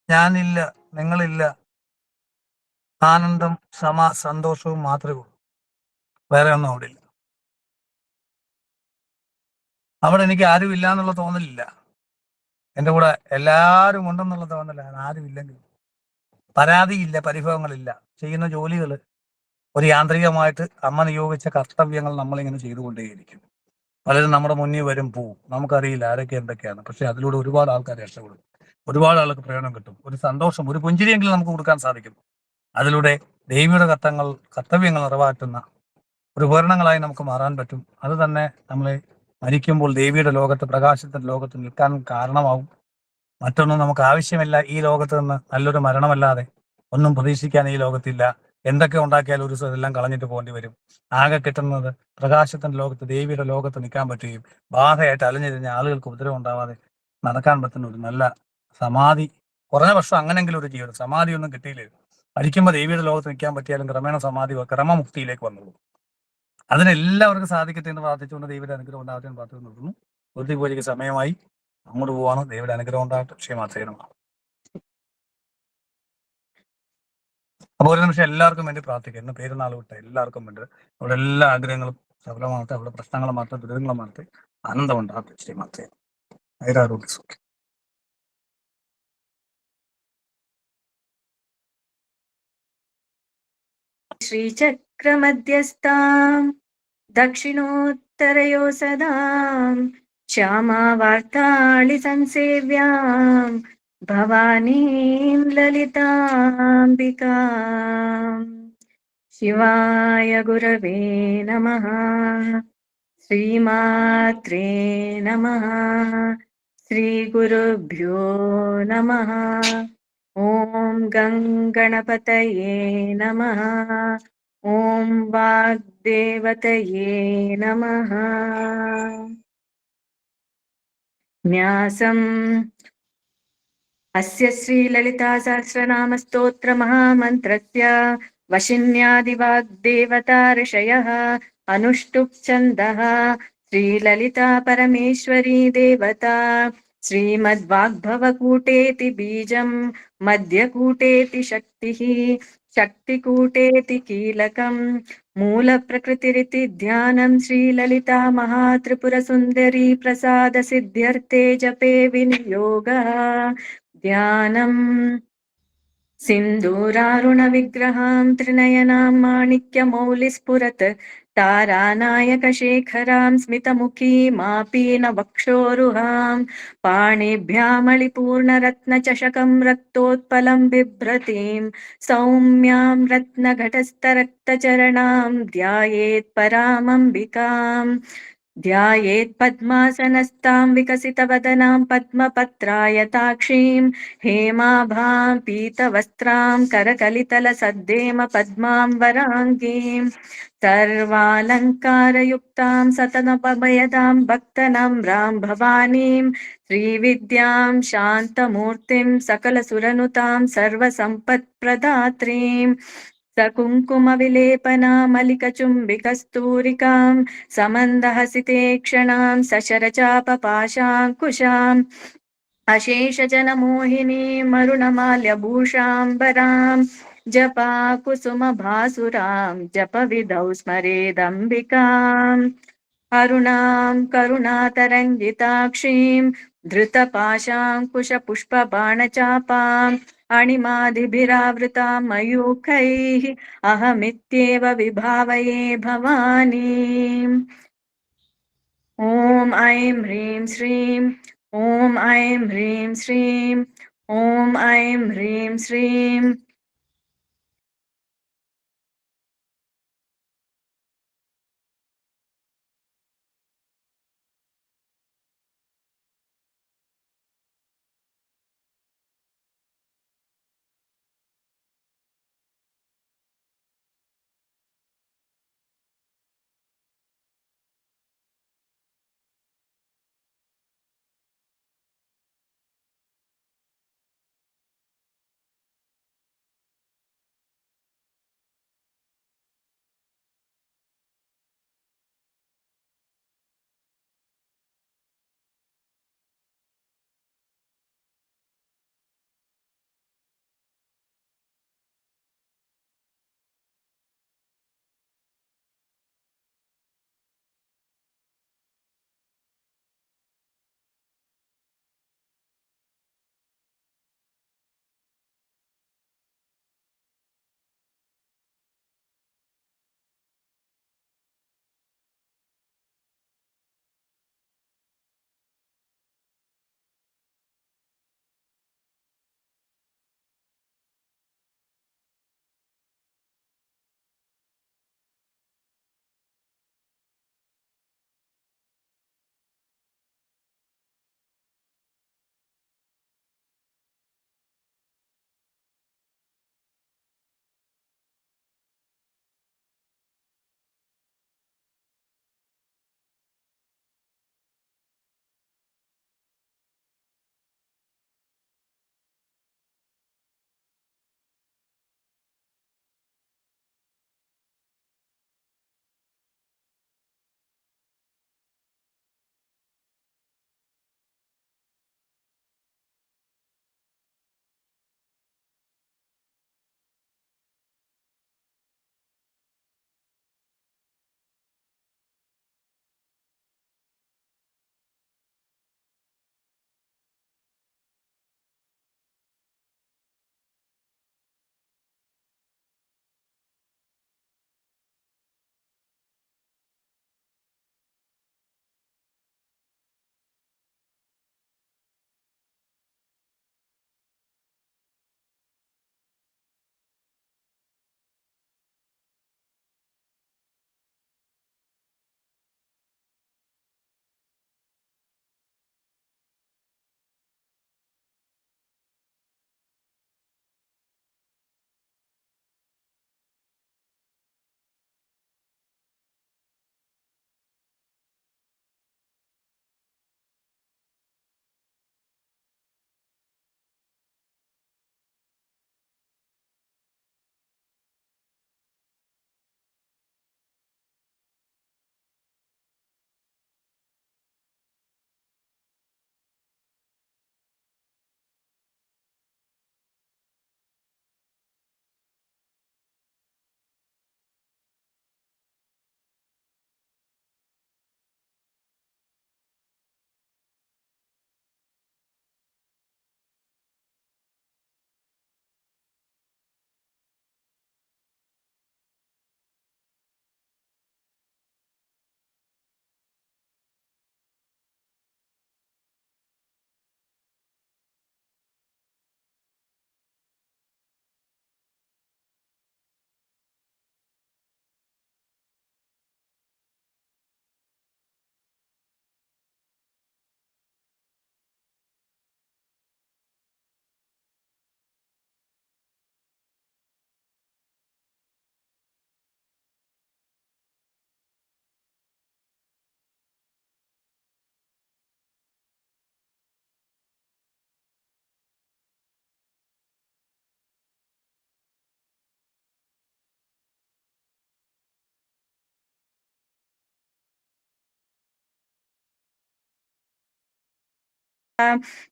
ഞാനില്ല, നിങ്ങളില്ല, ആനന്ദം, സന്തോഷവും മാത്രമേ ഉള്ളൂ. വേറെ ഒന്നും അവിടെ ഇല്ല. അവിടെ എനിക്ക് ആരും ഇല്ല എന്നുള്ള തോന്നലില്ല, എൻ്റെ കൂടെ എല്ലാവരും ഉണ്ടെന്നുള്ള തോന്നലാണ്. ആരും ഇല്ലെങ്കിൽ പരാതിയില്ല, പരിഭവങ്ങളില്ല. ചെയ്യുന്ന ജോലികൾ ഒരു യാന്ത്രികമായിട്ട് അമ്മ നിയോഗിച്ച കർത്തവ്യങ്ങൾ നമ്മളിങ്ങനെ ചെയ്തുകൊണ്ടേയിരിക്കും. പലരും നമ്മുടെ മുന്നിൽ വരും, പോവും, നമുക്കറിയില്ല ആരൊക്കെ എന്തൊക്കെയാണ്. പക്ഷെ അതിലൂടെ ഒരുപാട് ആൾക്കാർ രക്ഷപ്പെടും, ഒരുപാട് ആൾക്ക് പ്രയോജനം കിട്ടും, ഒരു സന്തോഷം, ഒരു പുഞ്ചിരിയെങ്കിലും നമുക്ക് കൊടുക്കാൻ സാധിക്കും. അതിലൂടെ ദേവിയുടെ കർത്തവ്യങ്ങൾ നിറവേറ്റുന്ന ഒരു ഉപകരണങ്ങളായി നമുക്ക് മാറാൻ പറ്റും. അത് തന്നെ നമ്മളെ മരിക്കുമ്പോൾ ദേവിയുടെ ലോകത്ത്, പ്രകാശത്തിന്റെ ലോകത്ത് നിൽക്കാൻ കാരണമാവും. മറ്റൊന്നും നമുക്ക് ആവശ്യമില്ല ഈ ലോകത്ത് നിന്ന്. നല്ലൊരു മരണമല്ലാതെ ഒന്നും പ്രതീക്ഷിക്കാൻ ഈ ലോകത്തില്ല. എന്തൊക്കെ ഉണ്ടാക്കിയാലും ഒരു ദിവസം എല്ലാം കളഞ്ഞിട്ട് പോകേണ്ടി വരും. ആകെ കിട്ടുന്നത് പ്രകാശത്തിന്റെ ലോകത്ത്, ദേവിയുടെ ലോകത്ത് നിൽക്കാൻ പറ്റുകയും ബാധയായിട്ട് അലഞ്ഞിരിഞ്ഞ ആളുകൾക്ക് ഉപദ്രവം ഉണ്ടാവാതെ നടക്കാൻ പറ്റുന്ന ഒരു നല്ല സമാധി, കുറഞ്ഞ വർഷം അങ്ങനെങ്കിലും ഒരു ജീവിതം. സമാധി ഒന്നും കിട്ടിയില്ലേ, മരിക്കുമ്പോൾ ദേവിയുടെ ലോകത്ത് നിൽക്കാൻ പറ്റിയാലും ക്രമേണ സമാധി ക്രമമുക്തിയിലേക്ക് വന്നോളൂ. അതിനെല്ലാവർക്കും സാധിക്കട്ടെ എന്ന് പ്രാർത്ഥിച്ചുകൊണ്ട് ദൈവയുടെ അനുഗ്രഹം ഉണ്ടാകട്ടെ എന്ന് പ്രാർത്ഥന നിർത്തുന്നു. ഒരു പൂജയ്ക്ക് സമയമായി, അങ്ങോട്ട് പോവാണ്. ദൈവയുടെ അനുഗ്രഹം ഉണ്ടാകട്ടെ. ക്ഷേമാത്രയമാണ്. അപ്പോൾ ഒരു നിമിഷം എല്ലാവർക്കും വേണ്ടി പ്രാർത്ഥിക്കുക. ഇന്ന് പേരുന്നാൾ വിട്ട എല്ലാവർക്കും വേണ്ടി അവിടെ എല്ലാ ആഗ്രഹങ്ങളും സഫലമാകട്ടെ, അവിടെ പ്രശ്നങ്ങൾ മാറട്ടെ, ദുരിതങ്ങൾ മാറട്ടെ, ആനന്ദം ഉണ്ടാകട്ടെ. ക്ഷേമാത്രയം. ഐരാരോഗ്യ സൗഖ്യം. ശ്രീചക്രമധ്യസ്ഥാം ദക്ഷിണോത്തരയോ സദാം ശ്യാമാവാർത്താളി സംസേവ്യാം ഭവാനീം ലളിതാംബികാം. ശിവായ ഗുരവേ നമഃ. ശ്രീമാത്രേ നമഃ. ശ്രീഗുരുഭ്യോ നമഃ. ഓം ഗംഗണപതയേ നമഃ. ഓം വാഗ്ദേവതയേ നമഃ. ന്യാസം അസ്യ ശ്രീലളിതാ സഹസ്രനാമ സ്തോത്ര മഹാമന്ത്രസ്യ വശിന്യാദിവാഗ്ദേവതാ ഋഷയഃ അനുഷ്ടുപ് ഛന്ദഃ ശ്രീലളിതാ പരമേശ്വരീ ദേവതാ श्रीमद्वाग्भवकूटेति बीजं मध्यकूटेति शक्तिः शक्तिकूटेति कीलकं मूलप्रकृतिरिति ध्यानं श्रीललिता महात्रिपुरसुन्दरी प्रसादसिद्ध्यर्थे जपे विनियोगः ध्यानम् सिन्दूरारुणविग्रहां त्रिनयनां माणिक्यमौलिस्फुरत् तारानायकशेखरां स्मितमुखीमापीनवक्षोरुहां पाणिभ्यामलिपूर्णरत्नचषकं रक्तोत्पलं बिभ्रतीं सौम्यां रत्नघटस्थरक्तचरणां ध्यायेत् परामम्बिकाम् ध्यायेत् पद्मासनस्तां विकसितवदनां पद्मपत्रायताक्षीं हेमाभां पीतवस्त्रां करकलितलसद्देम पद्मां वराङ्गीं सर्वालङ्कारयुक्तां सततमपयदां भक्तनम्रां भवानीं श्रीविद्यां शान्तमूर्तिं सकलसुरनुतां सर्वसम्पत्प्रदात्रीं सकुङ्कुमविलेपनामलिकचुम्बिकस्तूरिकां समन्दहसिते सशरचापपाशाङ्कुशाम् अशेषजनमोहिनीं मरुणमाल्यभूषाम्बरां जपाकुसुमभासुरां जपविधौ स्मरेदम्बिकाम् अरुणां करुणातरङ्गिताक्षीं धृतपाशाङ्कुशपुष्पबाणचापाम् अणिमादिभिरावृतां मयूखैः अहमित्येव विभावये भवानीम् ॐ ऐं ह्रीं श्रीं ॐ ऐं ह्रीं श्रीं ॐ ऐं ह्रीं श्रीं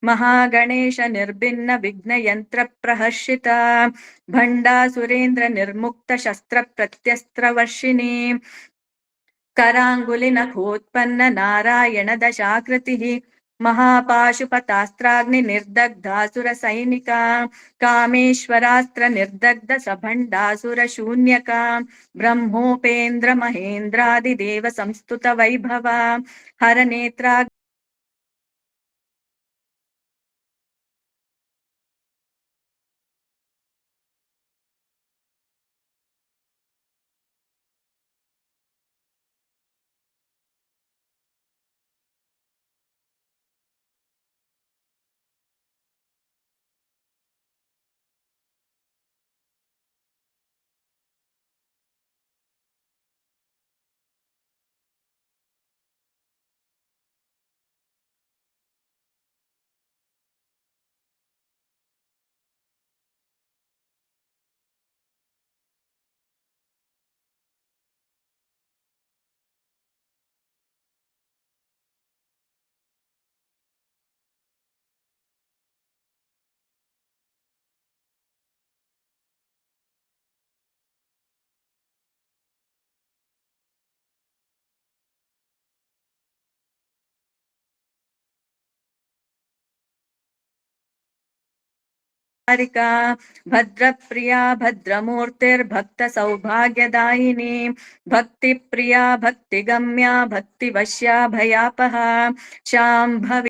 महागणेश निर्भिन्न विघ्न यंत्र प्रहर्षित भंडासुरेंद्र निर्मुक्त शस्त्र प्रत्यस्त्र वर्षिणी करांगुलि नखोत्पन्न नारायण दशाकृतिः महापाशुपतास्त्राग्नि निर्दग्धासुर सैनिका कामेश्वरास्त्र निर्दग्ध सभंडासुर शून्यका ब्रह्मोपेन्द्र महेन्द्रादिदेव संस्तुत वैभवा हर नेत्रा भद्रप्रिया भद्रमूर्तिर्भक्त सौभाग्यदायिनी भक्तिप्रिया भक्तिगम्या भक्तिवश्या भयापहा शाम्भवी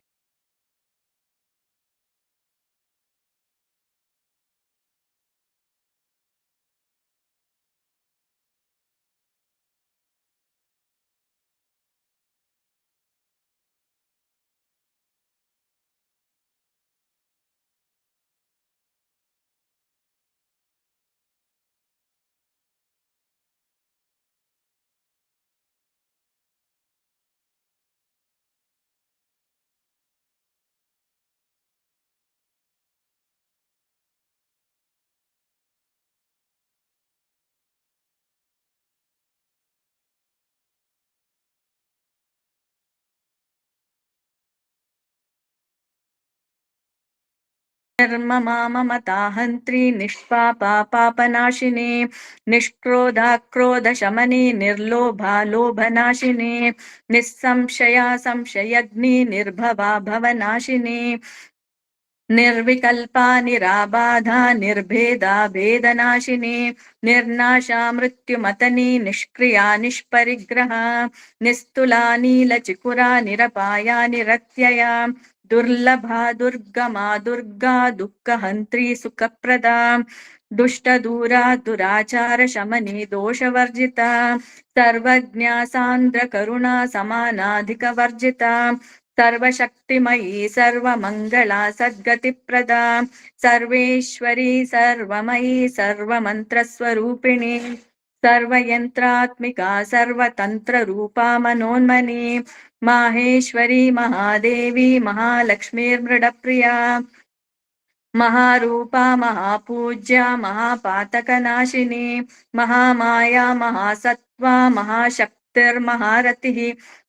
निर्ममा ममताहन्त्री निष्पापा पापनाशिनी निष्क्रोधा क्रोधशमनी निर्लोभा लोभनाशिनी निस्संशया संशयग्नि निर्भवा भवनाशिनी निर्विकल्पा निराबाधा निर्भेदा भेदनाशिनी निर्नाशा मृत्युमतनी निष्क्रिया निष्परिग्रहा निस्तुला नीलचिकुरा निरपाया निरत्यया दुर्लभा दुर्गमा दुर्गा दुःखहन्त्री सुखप्रदा दुष्टदूरा दुराचार शमनी दोषवर्जिता सर्वज्ञा सान्द्र करुणा समानाधिकवर्जिता सर्वशक्तिमयी सर्वमङ्गला सद्गतिप्रदा सर्वेश्वरी सर्वमयी सर्वमन्त्रस्वरूपिणी सर्वयन्त्रात्मिका सर्वतन्त्ररूपा मनोन्मनी माहेश्वरी महादेवी महालक्ष्मीर्मृडप्रिया महारूपा महापूज्या महापातकनाशिनी महामाया महासत्त्वा महाशक्तिर्महारतिः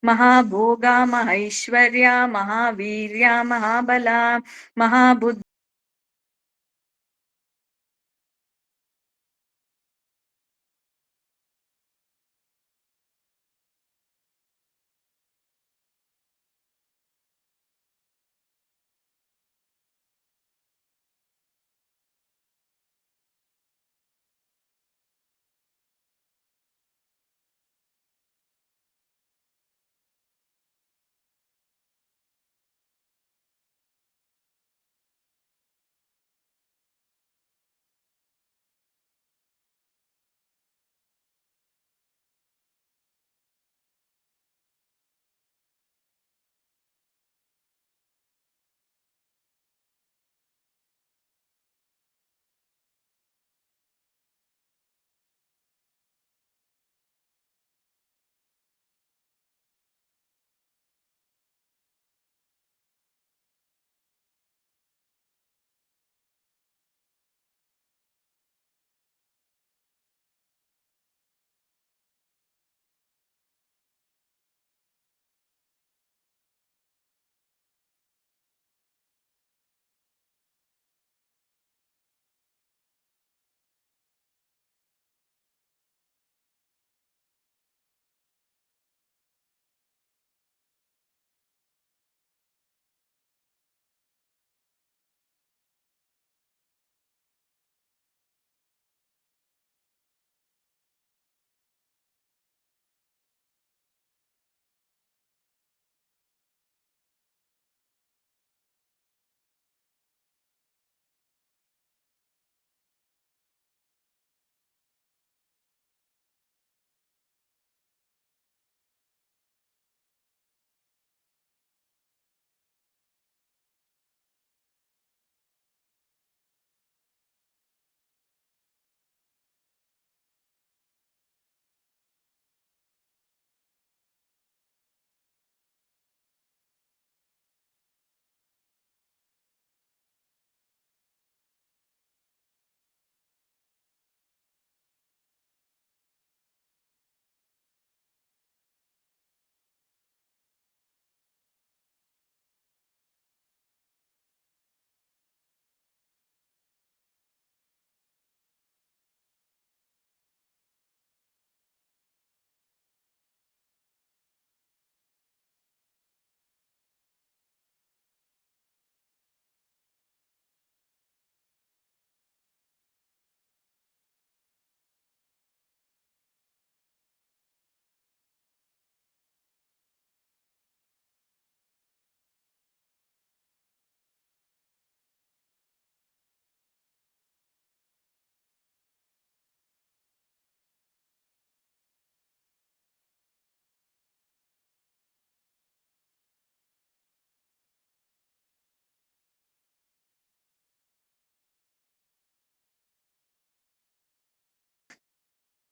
महाभोगा महैश्वर्या महावीर्या महाबला महाबुद्ध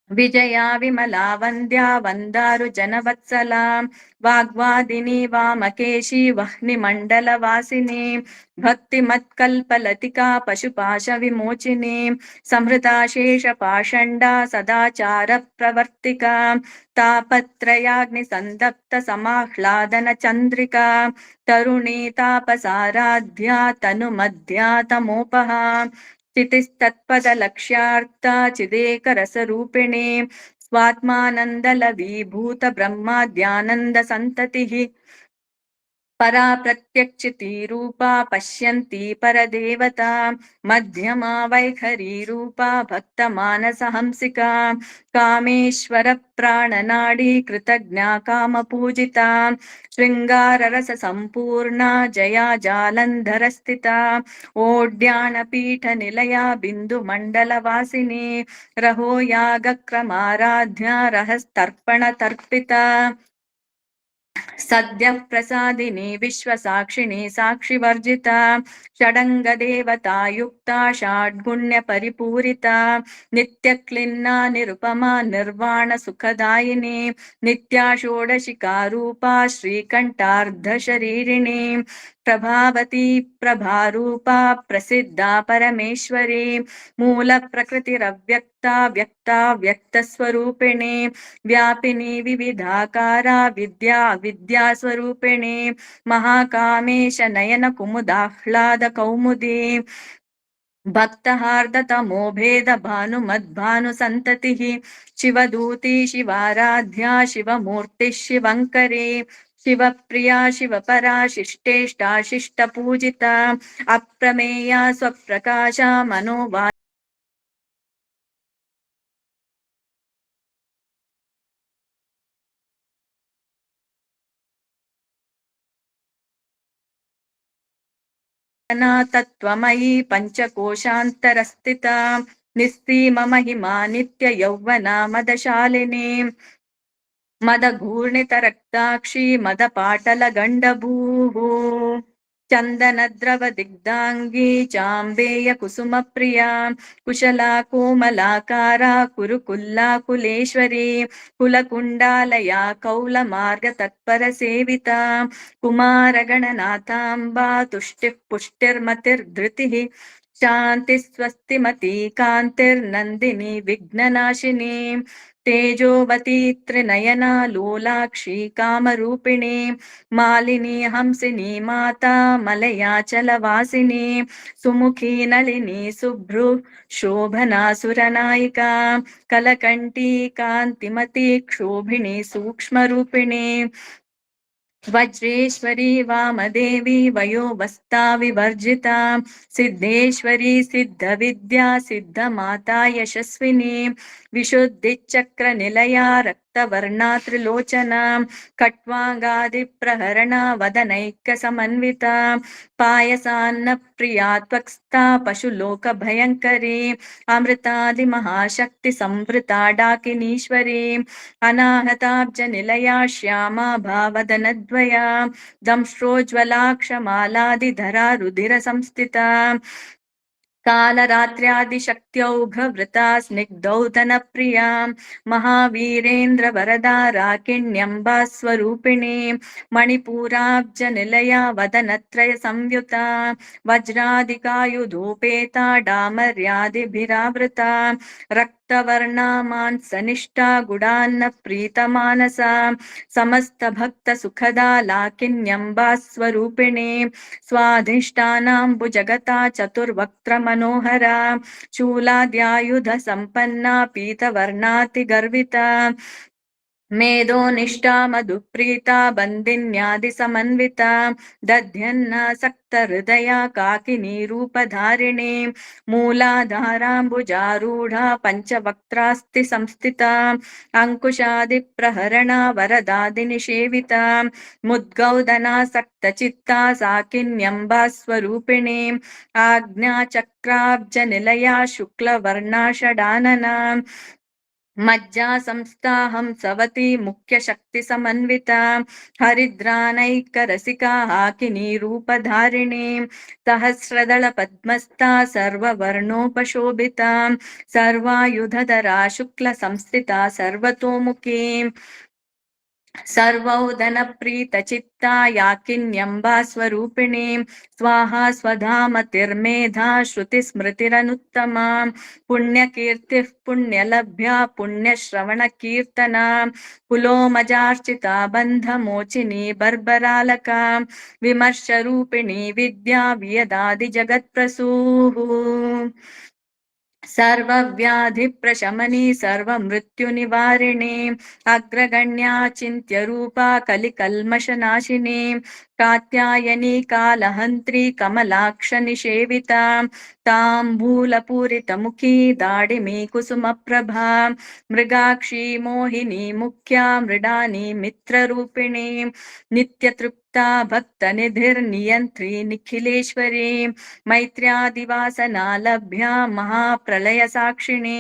विजया विमला वन्द्या वन्दारु जनवत्सला वाग्वादिनी वामकेशी वह्निमण्डलवासिनी भक्तिमत्कल्पलतिका पशुपाशविमोचिनी संहृता शेषपाषण्डा सदाचारप्रवर्तिका तापत्रयाग्निसन्दप्त समाह्लादन चन्द्रिका तरुणी तापसाराध्या तनुमध्या तमोपहा चितिस्तत्पदलक्ष्यार्था चिदेकरसरूपिणी स्वात्मानन्दलवीभूत ब्रह्माद्यानन्दसन्ततिः परा प्रत्यक्षिती रूपा पश्यन्ती परदेवता मध्यमा वैखरी रूपा भक्तमानसहंसिका कामेश्वर प्राणनाडी कृतज्ञा कामपूजिता शृङ्गाररस सम्पूर्णा जया जालन्धरस्थिता ओड्यानपीठनिलया बिन्दुमण्डलवासिनी रहो यागक्रमाराध्या रहस्तर्पणतर्पिता सद्यः प्रसादिनी विश्वसाक्षिणी साक्षिवर्जिता षडङ्गदेवता युक्ता षड्गुण्यपरिपूरिता नित्यक्लिन्ना निरुपमा निर्वाण सुखदायिनी नित्या षोडशिका रूपा श्रीकण्ठार्धशरीरिणी प्रभावती प्रभारूपा प्रसिद्धा परमेश्वरी मूल प्रकृतिरव्यक्ता व्यक्ता व्यक्तस्वरूपिणी व्यापिनी विविधाकारा विद्या विद्यास्वरूपिणी महाकामेश नयन कुमुदाह्लाद कौमुदी भक्तहार्दतमो भेद भानुमद्भानुसन्ततिः शिवदूती शिवाराध्या शिवमूर्तिः शिवङ्करी शिवप्रिया शिवपरा शिष्टेष्टा शिष्टपूजिता अप्रमेया स्वप्रकाशा मनोवा तत्त्वमयी पञ्चकोशान्तरस्थिता निस्सीममहिमा नित्ययौवना मदशालिनी मदघूर्णितरक्ताक्षी मदपाटलगण्डभूः चन्दनद्रवदिग्धाङ्गी चाम्बेय कुसुमप्रिया कुशला कोमलाकारा कुरुकुल्लाकुलेश्वरी कुलकुण्डालया कौलमार्गतत्परसेविता कुमारगणनाथाम्बा तुष्टिः पुष्टिर्मतिर्धृतिः शान्तिस्वस्तिमती कान्तिर्नन्दिनी विघ्ननाशिनी तेजोवती त्रिनयना लोलाक्षी कामरूपिणी मालिनी हंसिनी माता मलयाचलवासिनी सुमुखी नलिनी शुभ्रू शोभना सुरनायिका कलकण्ठी कान्तिमती क्षोभिणी सूक्ष्मरूपिणी वज्रेश्वरी वामदेवी वयोवस्था विवर्जिता सिद्धेश्वरी सिद्धविद्या सिद्धमाता यशस्विनी विशुद्धिचक्रनिलया रक्तवर्णा त्रिलोचना खट्वाङ्गादिप्रहरणा वदनैक्यसमन्विता पायसान्नप्रिया त्वक्स्था पशुलोकभयङ्करी अमृतादिमहाशक्तिसंवृता डाकिनीश्वरी अनाहताब्जनिलया श्यामा भावदनद्वया दंष्ट्रोज्ज्वलाक्षमालादिधरा रुधिरसंस्थिता कालरात्र्यादिशक्त्यौघवृता स्निग्धौतनप्रिया महावीरेन्द्रवरदा राकिण्यम्बा स्वरूपिणी मणिपूराब्जनिलया वदनत्रयसंयुता वज्रादिकायुधोपेता डामर्यादिभिरावृता रक्तवर्णा मांसनिष्ठा गुडान्नप्रीतमानसा समस्तभक्तसुखदा लाकिन्यम्बा स्वरूपिणी स्वाधिष्ठानाम्बुजगता चतुर्वक्त्रमनोहरा शूलाद्यायुधसम्पन्ना पीतवर्णातिगर्विता मेधोनिष्ठा मधुप्रीता बन्दिन्यादिसमन्विता दध्यन्नासक्तहृदया काकिनी रूपधारिणी मूलाधाराम्बुजारूढा पञ्चवक्त्रास्ति संस्थिता अङ्कुशादिप्रहरणा वरदादिनिषेविता मुद्गौदनासक्तचित्ता साकिन्यम्बा स्वरूपिणी आज्ञाचक्राब्जनिलया शुक्लवर्णा षडानना मज्जा संस्थाहं सवती मुख्यशक्तिसमन्विता हरिद्रानैकरसिका हाकिनी रूपधारिणी सहस्रदलपद्मस्था सर्ववर्णोपशोभिता सर्वायुधधरा शुक्लसंस्थिता सर्वतोमुखी सर्वौदनप्रीतचित्ता याकिन्यम्बा स्वरूपिणी स्वाहा स्वधामतिर्मेधा श्रुतिस्मृतिरनुत्तमा पुण्यकीर्तिः पुण्यलभ्या पुण्यश्रवणकीर्तना पुलोमजार्चिता बन्धमोचिनी बर्बरालका विमर्शरूपिणी विद्या वियदादिजगत्प्रसूः सर्वव्याधिप्रशमनी सर्वमृत्युनिवारिणी अग्रगण्या चिन्त्यरूपा कलिकल्मषनाशिनी कात्यायनी कालहन्त्री कमलाक्षनिषेविता ताम्बूलपूरितमुखी दाडिमी कुसुमप्रभा मृगाक्षी मोहिनी मुख्या मृडानी मित्ररूपिणी नित्यतृप्ता भक्तनिधिर्नियन्त्री निखिलेश्वरी मैत्र्यादिवासना लभ्या महाप्रलयसाक्षिणी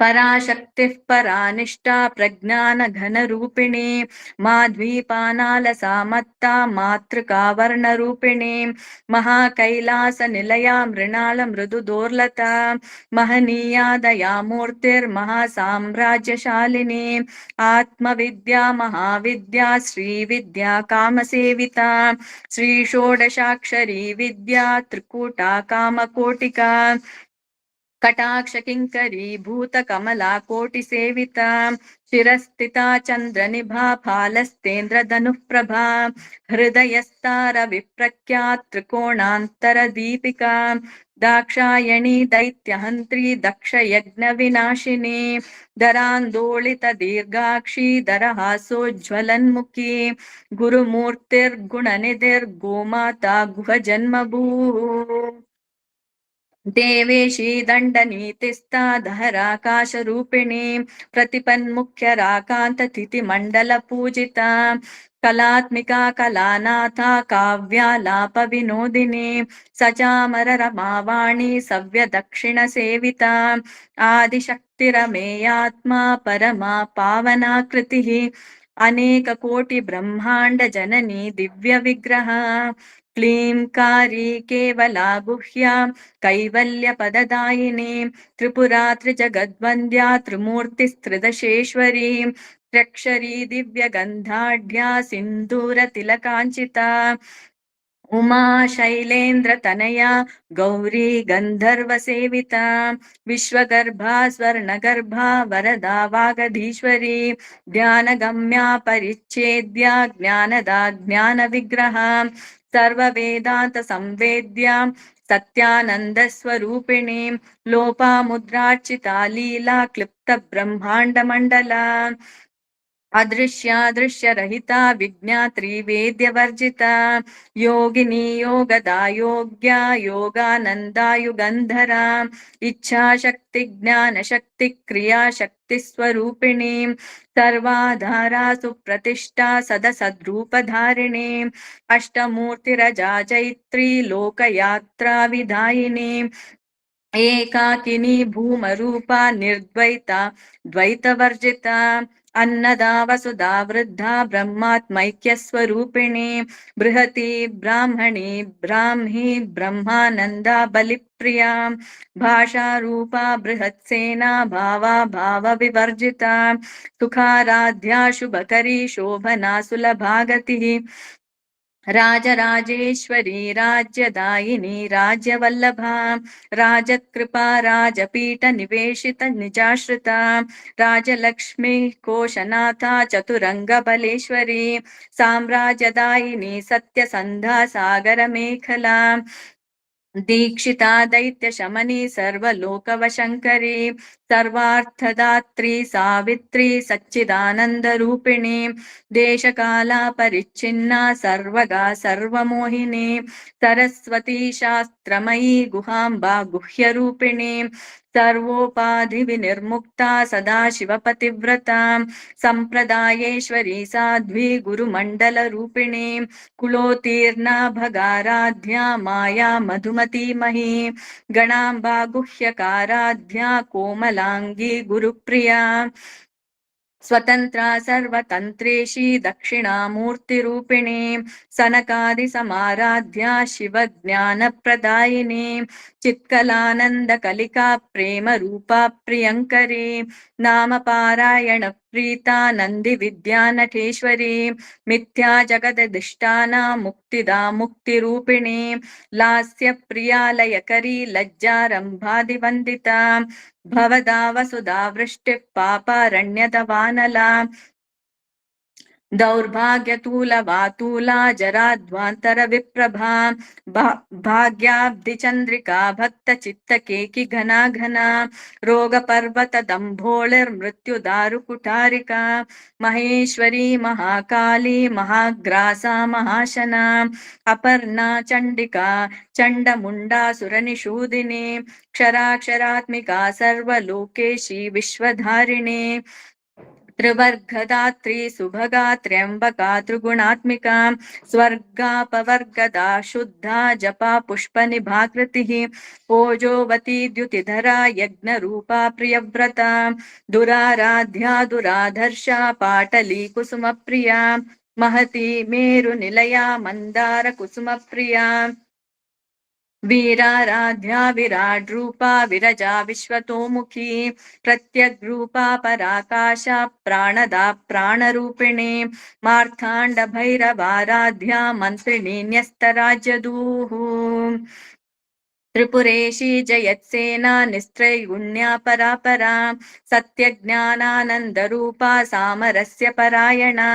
पराशक्तिः परानिष्ठा प्रज्ञानघनरूपिणी माध्वीपानालसा मत्ता मातृका वर्णरूपिणी महाकैलासनिलया मृणालमृदुदोर्लता महनीया दयामूर्तिर्महासाम्राज्यशालिनी आत्मविद्या महाविद्या श्रीविद्या कामसेविता श्रीषोडशाक्षरी विद्या त्रिकूटा कामकोटिका कटाक्षकिङ्करी भूतकमला कोटिसेविता शिरस्थिता चन्द्रनिभा फालस्तेन्द्रधनुः प्रभा हृदयस्तारविप्रख्या त्रिकोणान्तरदीपिका दाक्षायणी दैत्यहन्त्री दक्षयज्ञविनाशिनी दरान्दोलितदीर्घाक्षी दरहासोज्ज्वलन्मुखी गुरुमूर्तिर्गुणनिधिर्गोमाता गुहजन्मभूः देवेशी दण्डनीतिस्था दहराकाशरूपिणी प्रतिपन्मुख्यराकान्ततिथिमण्डलपूजिता कलात्मिका कलानाथा काव्यालापविनोदिनी सचामररमावाणी सव्यदक्षिणसेविता आदिशक्तिरमेयात्मा परमा पावनाकृतिः अनेककोटिब्रह्माण्डजननी दिव्यविग्रह क्लींकारी केवला गुह्या कैवल्यपददायिनी त्रिपुरा त्रिजगद्वन्द्या त्रिमूर्तिस्त्रिदशेश्वरी त्र्यक्षरी दिव्यगन्धाढ्या सिन्दूरतिलकाञ्चिता उमा शैलेन्द्रतनया गौरी गन्धर्वसेविता विश्वगर्भा स्वर्णगर्भा वरदा वागधीश्वरी ध्यानगम्या परिच्छेद्या ज्ञानदा ज्ञानविग्रहा सर्ववेदान्तसंवेद्या सत्यानन्दस्वरूपिणी लोपामुद्रार्चिता लीला क्लिप्तब्रह्माण्डमण्डला अदृश्यादृश्यरहिता विज्ञात्री वेद्यवर्जिता योगिनी योगदा योग्या योगानन्दायुगन्धरा इच्छाशक्ति ज्ञानशक्ति क्रियाशक्तिस्वरूपिणी सर्वाधारा सुप्रतिष्ठा सदसद्रूपधारिणी अष्टमूर्तिरजा चैत्री लोकयात्रा विधायिनी एकाकिनी भूमरूपा निर्द्वैता द्वैतवर्जिता अन्नदा वसुधा वृद्धा ब्रह्मात्मैक्यस्वरूपिणी बृहती ब्राह्मणी ब्राह्मी ब्रह्मानन्दा बलिप्रिया भाषारूपा बृहत्सेना भावा भावविवर्जिता सुखाराध्या शुभकरी शोभना सुलभागतिः राजराजेश्वरी राज्यदायिनी राज्यवल्लभा राजकृपा राजपीठ निवेशित निजाश्रिता राजलक्ष्मी कोशनाथा चतुरंगबलेश्वरी साम्राज्यदायिनी सत्यसन्धा सागरमेखला दीक्षिता दैत्यशमनी सर्वलोकवशङ्करी सर्वार्थदात्री सावित्री सच्चिदानन्दरूपिणी देशकाला परिच्छिन्ना सर्वगा सर्वमोहिनी सरस्वती शास्त्रमयी गुहाम्बा गुह्यरूपिणी सर्वोपाधिविनिर्मुक्ता सदाशिवपतिव्रता सम्प्रदायेश्वरी साध्वी गुरुमण्डलरूपिणी कुलोत्तीर्णा भगाराध्या माया मधुमतीमही गणाम्बा गुह्यकाराध्या कोमलाङ्गी गुरुप्रिया स्वतन्त्रा सर्वतन्त्रेशी दक्षिणामूर्तिरूपिणी सनकादिसमाराध्या शिवज्ञानप्रदायिनी चित्कलानन्दकलिका प्रेमरूपा प्रियङ्करी नामपारायणप्रीता नन्दिविद्यानठेश्वरी मिथ्या जगदधिष्ठाना मुक्तिदा मुक्तिरूपिणी लास्यप्रियालयकरी लज्जारम्भादिवन्दिता भवदा वसुधा वृष्टिः पापारण्यदवानला दौर्भाग्यतूलवातूला जराध्वान्तरविप्रभा भाग्याब्धिचन्द्रिका भक्तचित्तकेकि घना घना रोगपर्वतदम्भोळिर्मृत्युदारुकुठारिका महेश्वरी महाकाली महाग्रासा महाशना अपर्णा चण्डिका चण्डमुण्डासुरनिषूदिनी क्षराक्षरात्मिका सर्वलोकेशी विश्वधारिणी त्रिवर्गदात्री सुभगा त्र्यम्बका त्रिगुणात्मिका स्वर्गापवर्गदा शुद्धा जपा पुष्पनिभाकृतिः ओजोवती द्युतिधरा यज्ञरूपा प्रियव्रता दुराराध्या दुराधर्षा पाटली कुसुमप्रिया महती मेरुनिलया मन्दार कुसुमप्रिया वीराराध्या विराट रूपा विरजा विश्वतोमुखी प्रत्यग्रूपा पराकाशा प्राणदा प्राणरूपिणी मार्ताण्ड भैरवाराध्या मन्त्रिणी न्यस्तराज्यदूः त्रिपुरेशी जयत्सेना निस्त्रैगुण्या परापरा सत्यज्ञानानन्दरूपा सामरस्य परायणा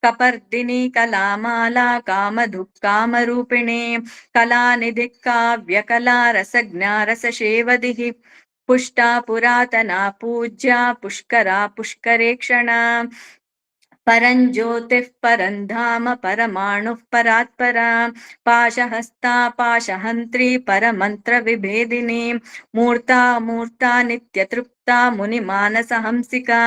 कपर्दिनी कलामाला कामधुक्कामरूपिणी कलानिधिः काव्यकला रसज्ञा रससेवदिः पुष्टा पुरातना पूज्या पुष्करा पुष्करेक्षणा परञ्ज्योतिः परन्धाम परमाणुः परात्परा पाशहस्ता पाशहन्त्री परमन्त्रविभेदिनी मूर्ता मूर्ता नित्यतृप्ता मुनिमानसहंसिका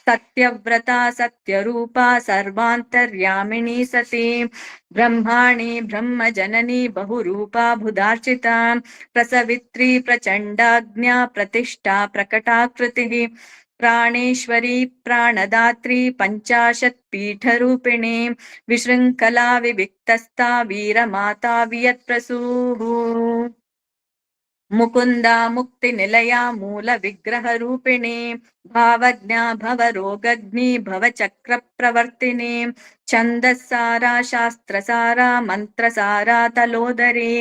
सत्यव्रता सत्यरूपा सर्वान्तर्यामिनी सती ब्रह्माणि ब्रह्मजननी बहुरूपा बुधार्चिता प्रसवित्री प्रचण्डाज्ञा प्रतिष्ठा प्रकटाकृतिः प्राणेश्वरी प्राणदात्री पञ्चाशत्पीठरूपिणी विशृङ्खला विविक्तस्था वीरमाता वियत्प्रसूः मुकुन्दा मुक्तिनिलया मूलविग्रहरूपिणी भावज्ञा भवरोगग्नी भवचक्रप्रवर्तिनी छन्दस्सारा शास्त्रसारा मन्त्रसारा तलोदरी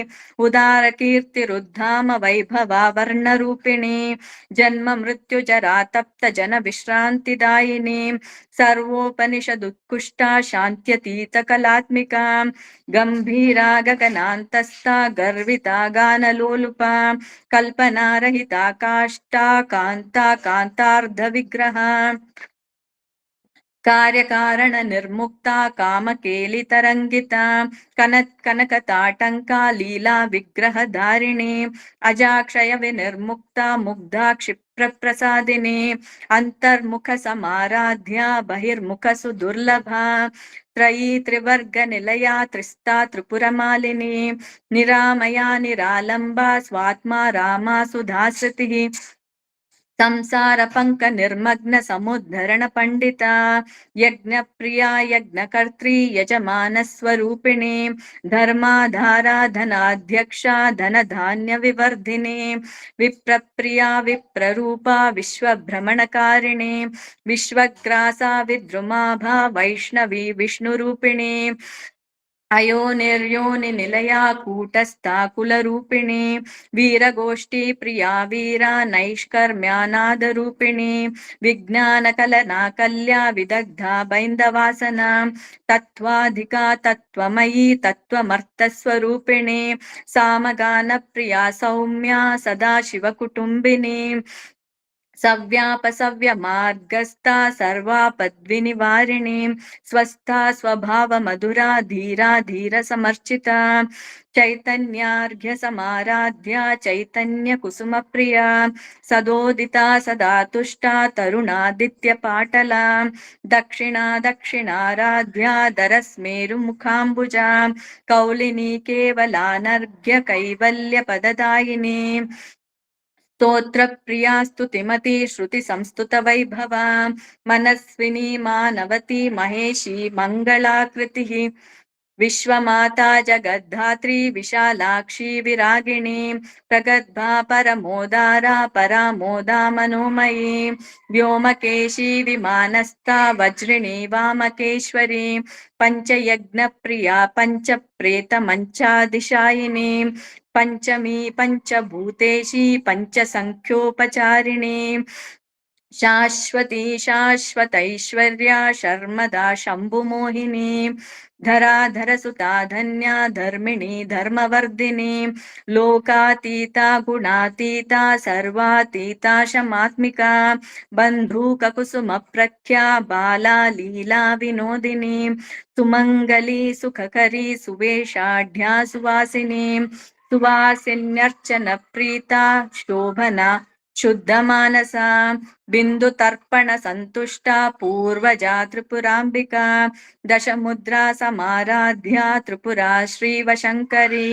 उदारकीर्तिरुद्धाम वैभवा वर्णरूपिणी जन्म मृत्युजरा तप्त जन विश्रान्तिदायिनी सर्वोपनिषदुत्कृष्टा शान्त्यतीतकलात्मिका गम्भीरा गगनान्तस्था गर्विता गानलोलुपा कल्पनारहिता काष्ठा कान्ता कान्तार्धविग्रहा कार्यकारण निर्मुक्ता कामकेलितरङ्गिता कनकताटङ्का लीला विग्रहधारिणी अजाक्षय विनिर्मुक्ता मुग्धा क्षिप्रप्रसादिनी अन्तर्मुख समाराध्या बहिर्मुख सुदुर्लभा त्रयी त्रिवर्गनिलया त्रिस्ता त्रिपुरमालिनी निरामया निरालम्बा स्वात्मा रामा सुधाश्रुतिः संसार पंक निर्मग्न समुद्धरण पंडिता यज्ञप्रिया यज्ञकर्त्री यजमान स्वरूपिणी धर्माधारा धनाध्यक्षा धन धान्य विवर्धिनी विप्रप्रिया विप्ररूपा विश्वभ्रमणकारिणी विश्वग्रासा विद्रुमाभा वैष्णवी विष्णुरूपिणी अयोनिर्योनि निलया कूटस्था कुलरूपिणी वीरगोष्ठी प्रिया वीरा नैष्कर्म्यानादरूपिणी विज्ञानकलना कल्या विदग्धा बैन्दवासना तत्त्वाधिका तत्त्वमयी तत्त्वमर्थस्वरूपिणी सामगानप्रिया सौम्या सदाशिवकुटुम्बिनी सव्यापसव्यमार्गस्था सर्वापद्विनिवारिणी स्वस्था स्वभावमधुरा धीरा धीरसमर्चिता चैतन्यार्घ्यसमाराध्या चैतन्यकुसुमप्रिया सदोदिता सदा तुष्टा तरुणादित्यपाटला दक्षिणा दक्षिणाराध्या दरस्मेरुमुखाम्बुजा कौलिनी केवलानर्घ्य कैवल्यपददायिनी स्तोत्रप्रिया स्तुतिमती श्रुतिसंस्तुतवैभवा मनस्विनी मानवती महेशी मङ्गलाकृतिः विश्वमाता जगद्धात्री विशालाक्षी विरागिणी प्रगद्भा परमोदारा परामोदा मनोमयी व्योमकेशी विमानस्था वज्रिणी वामकेश्वरी पञ्चयज्ञप्रिया पञ्चप्रेतमञ्चादिशायिनी पञ्चमी पञ्चभूतेशी पञ्चसङ्ख्योपचारिणी शाश्वती शाश्वतैश्वर्या शर्मदा शम्भुमोहिनी धराधरसुता धन्या धर्मिणी धर्मवर्धिनी लोकातीता गुणातीता सर्वातीता शमात्मिका बन्धूककुसुमप्रख्या बाला लीला विनोदिनी सुमङ्गली सुखकरी सुवेशाढ्या सुवासिनी सुवासिन्यर्चनप्रीता शोभना शुद्धमानसा बिन्दुतर्पणसन्तुष्टा पूर्वजा त्रिपुराम्बिका दशमुद्रा समाराध्या त्रिपुरा श्रीवशङ्करी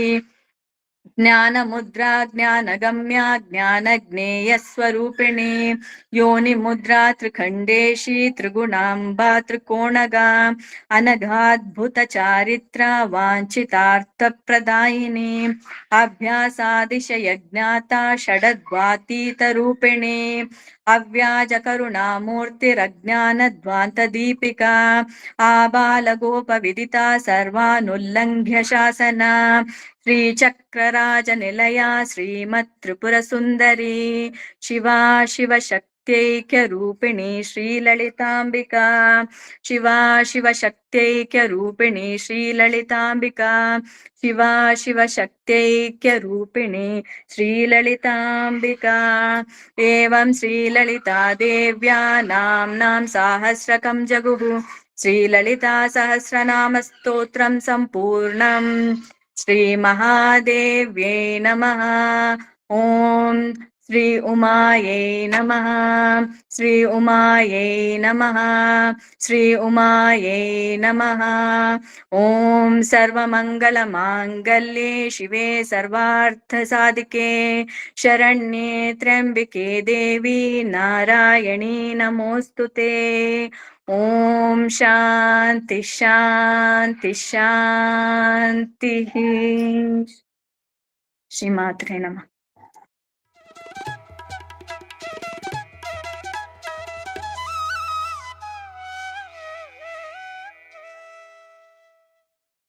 ज्ञानमुद्रा ज्ञानगम्या ज्ञानज्ञेयस्वरूपिणी योनिमुद्रा त्रिखण्डेशी त्रिगुणाम्बा त्रिकोणगा अनघाद्भुतचारित्रा वाञ्छितार्थप्रदायिनी अभ्यासादिशयज्ञाता षडद्वातीतरूपिणी अव्याजकरुणामूर्तिरज्ञानध्वान्तदीपिका आबालगोपविदिता सर्वानुल्लङ्घ्य शासना श्रीचक्रराजनिलया श्रीमत्त्रिपुरसुन्दरी शिवा शिवशक्त्यैक्यरूपिणी श्रीललिताम्बिका शिवा शिवशक्त्यैक्यरूपिणी श्रीललिताम्बिका शिवा शिवशक्त्यैक्यरूपिणी श्रीललिताम्बिका एवं श्रीललिता देव्या नाम्नां साहस्रकं जगुः श्रीललिता सहस्रनामस्तोत्रं सम्पूर्णम् श्रीमहादेव्यै नमः। ॐ श्री उमायै नमः। श्री उमायै नमः। श्री उमायै नमः। ॐ सर्वमङ्गलमाङ्गल्ये शिवे सर्वार्थसाधिके शरण्ये त्र्यम्बिके देवी नारायणी नमोऽस्तुते। ॐ शान्ति शान्ति शान्तिः। श्रीमात्रे नमः।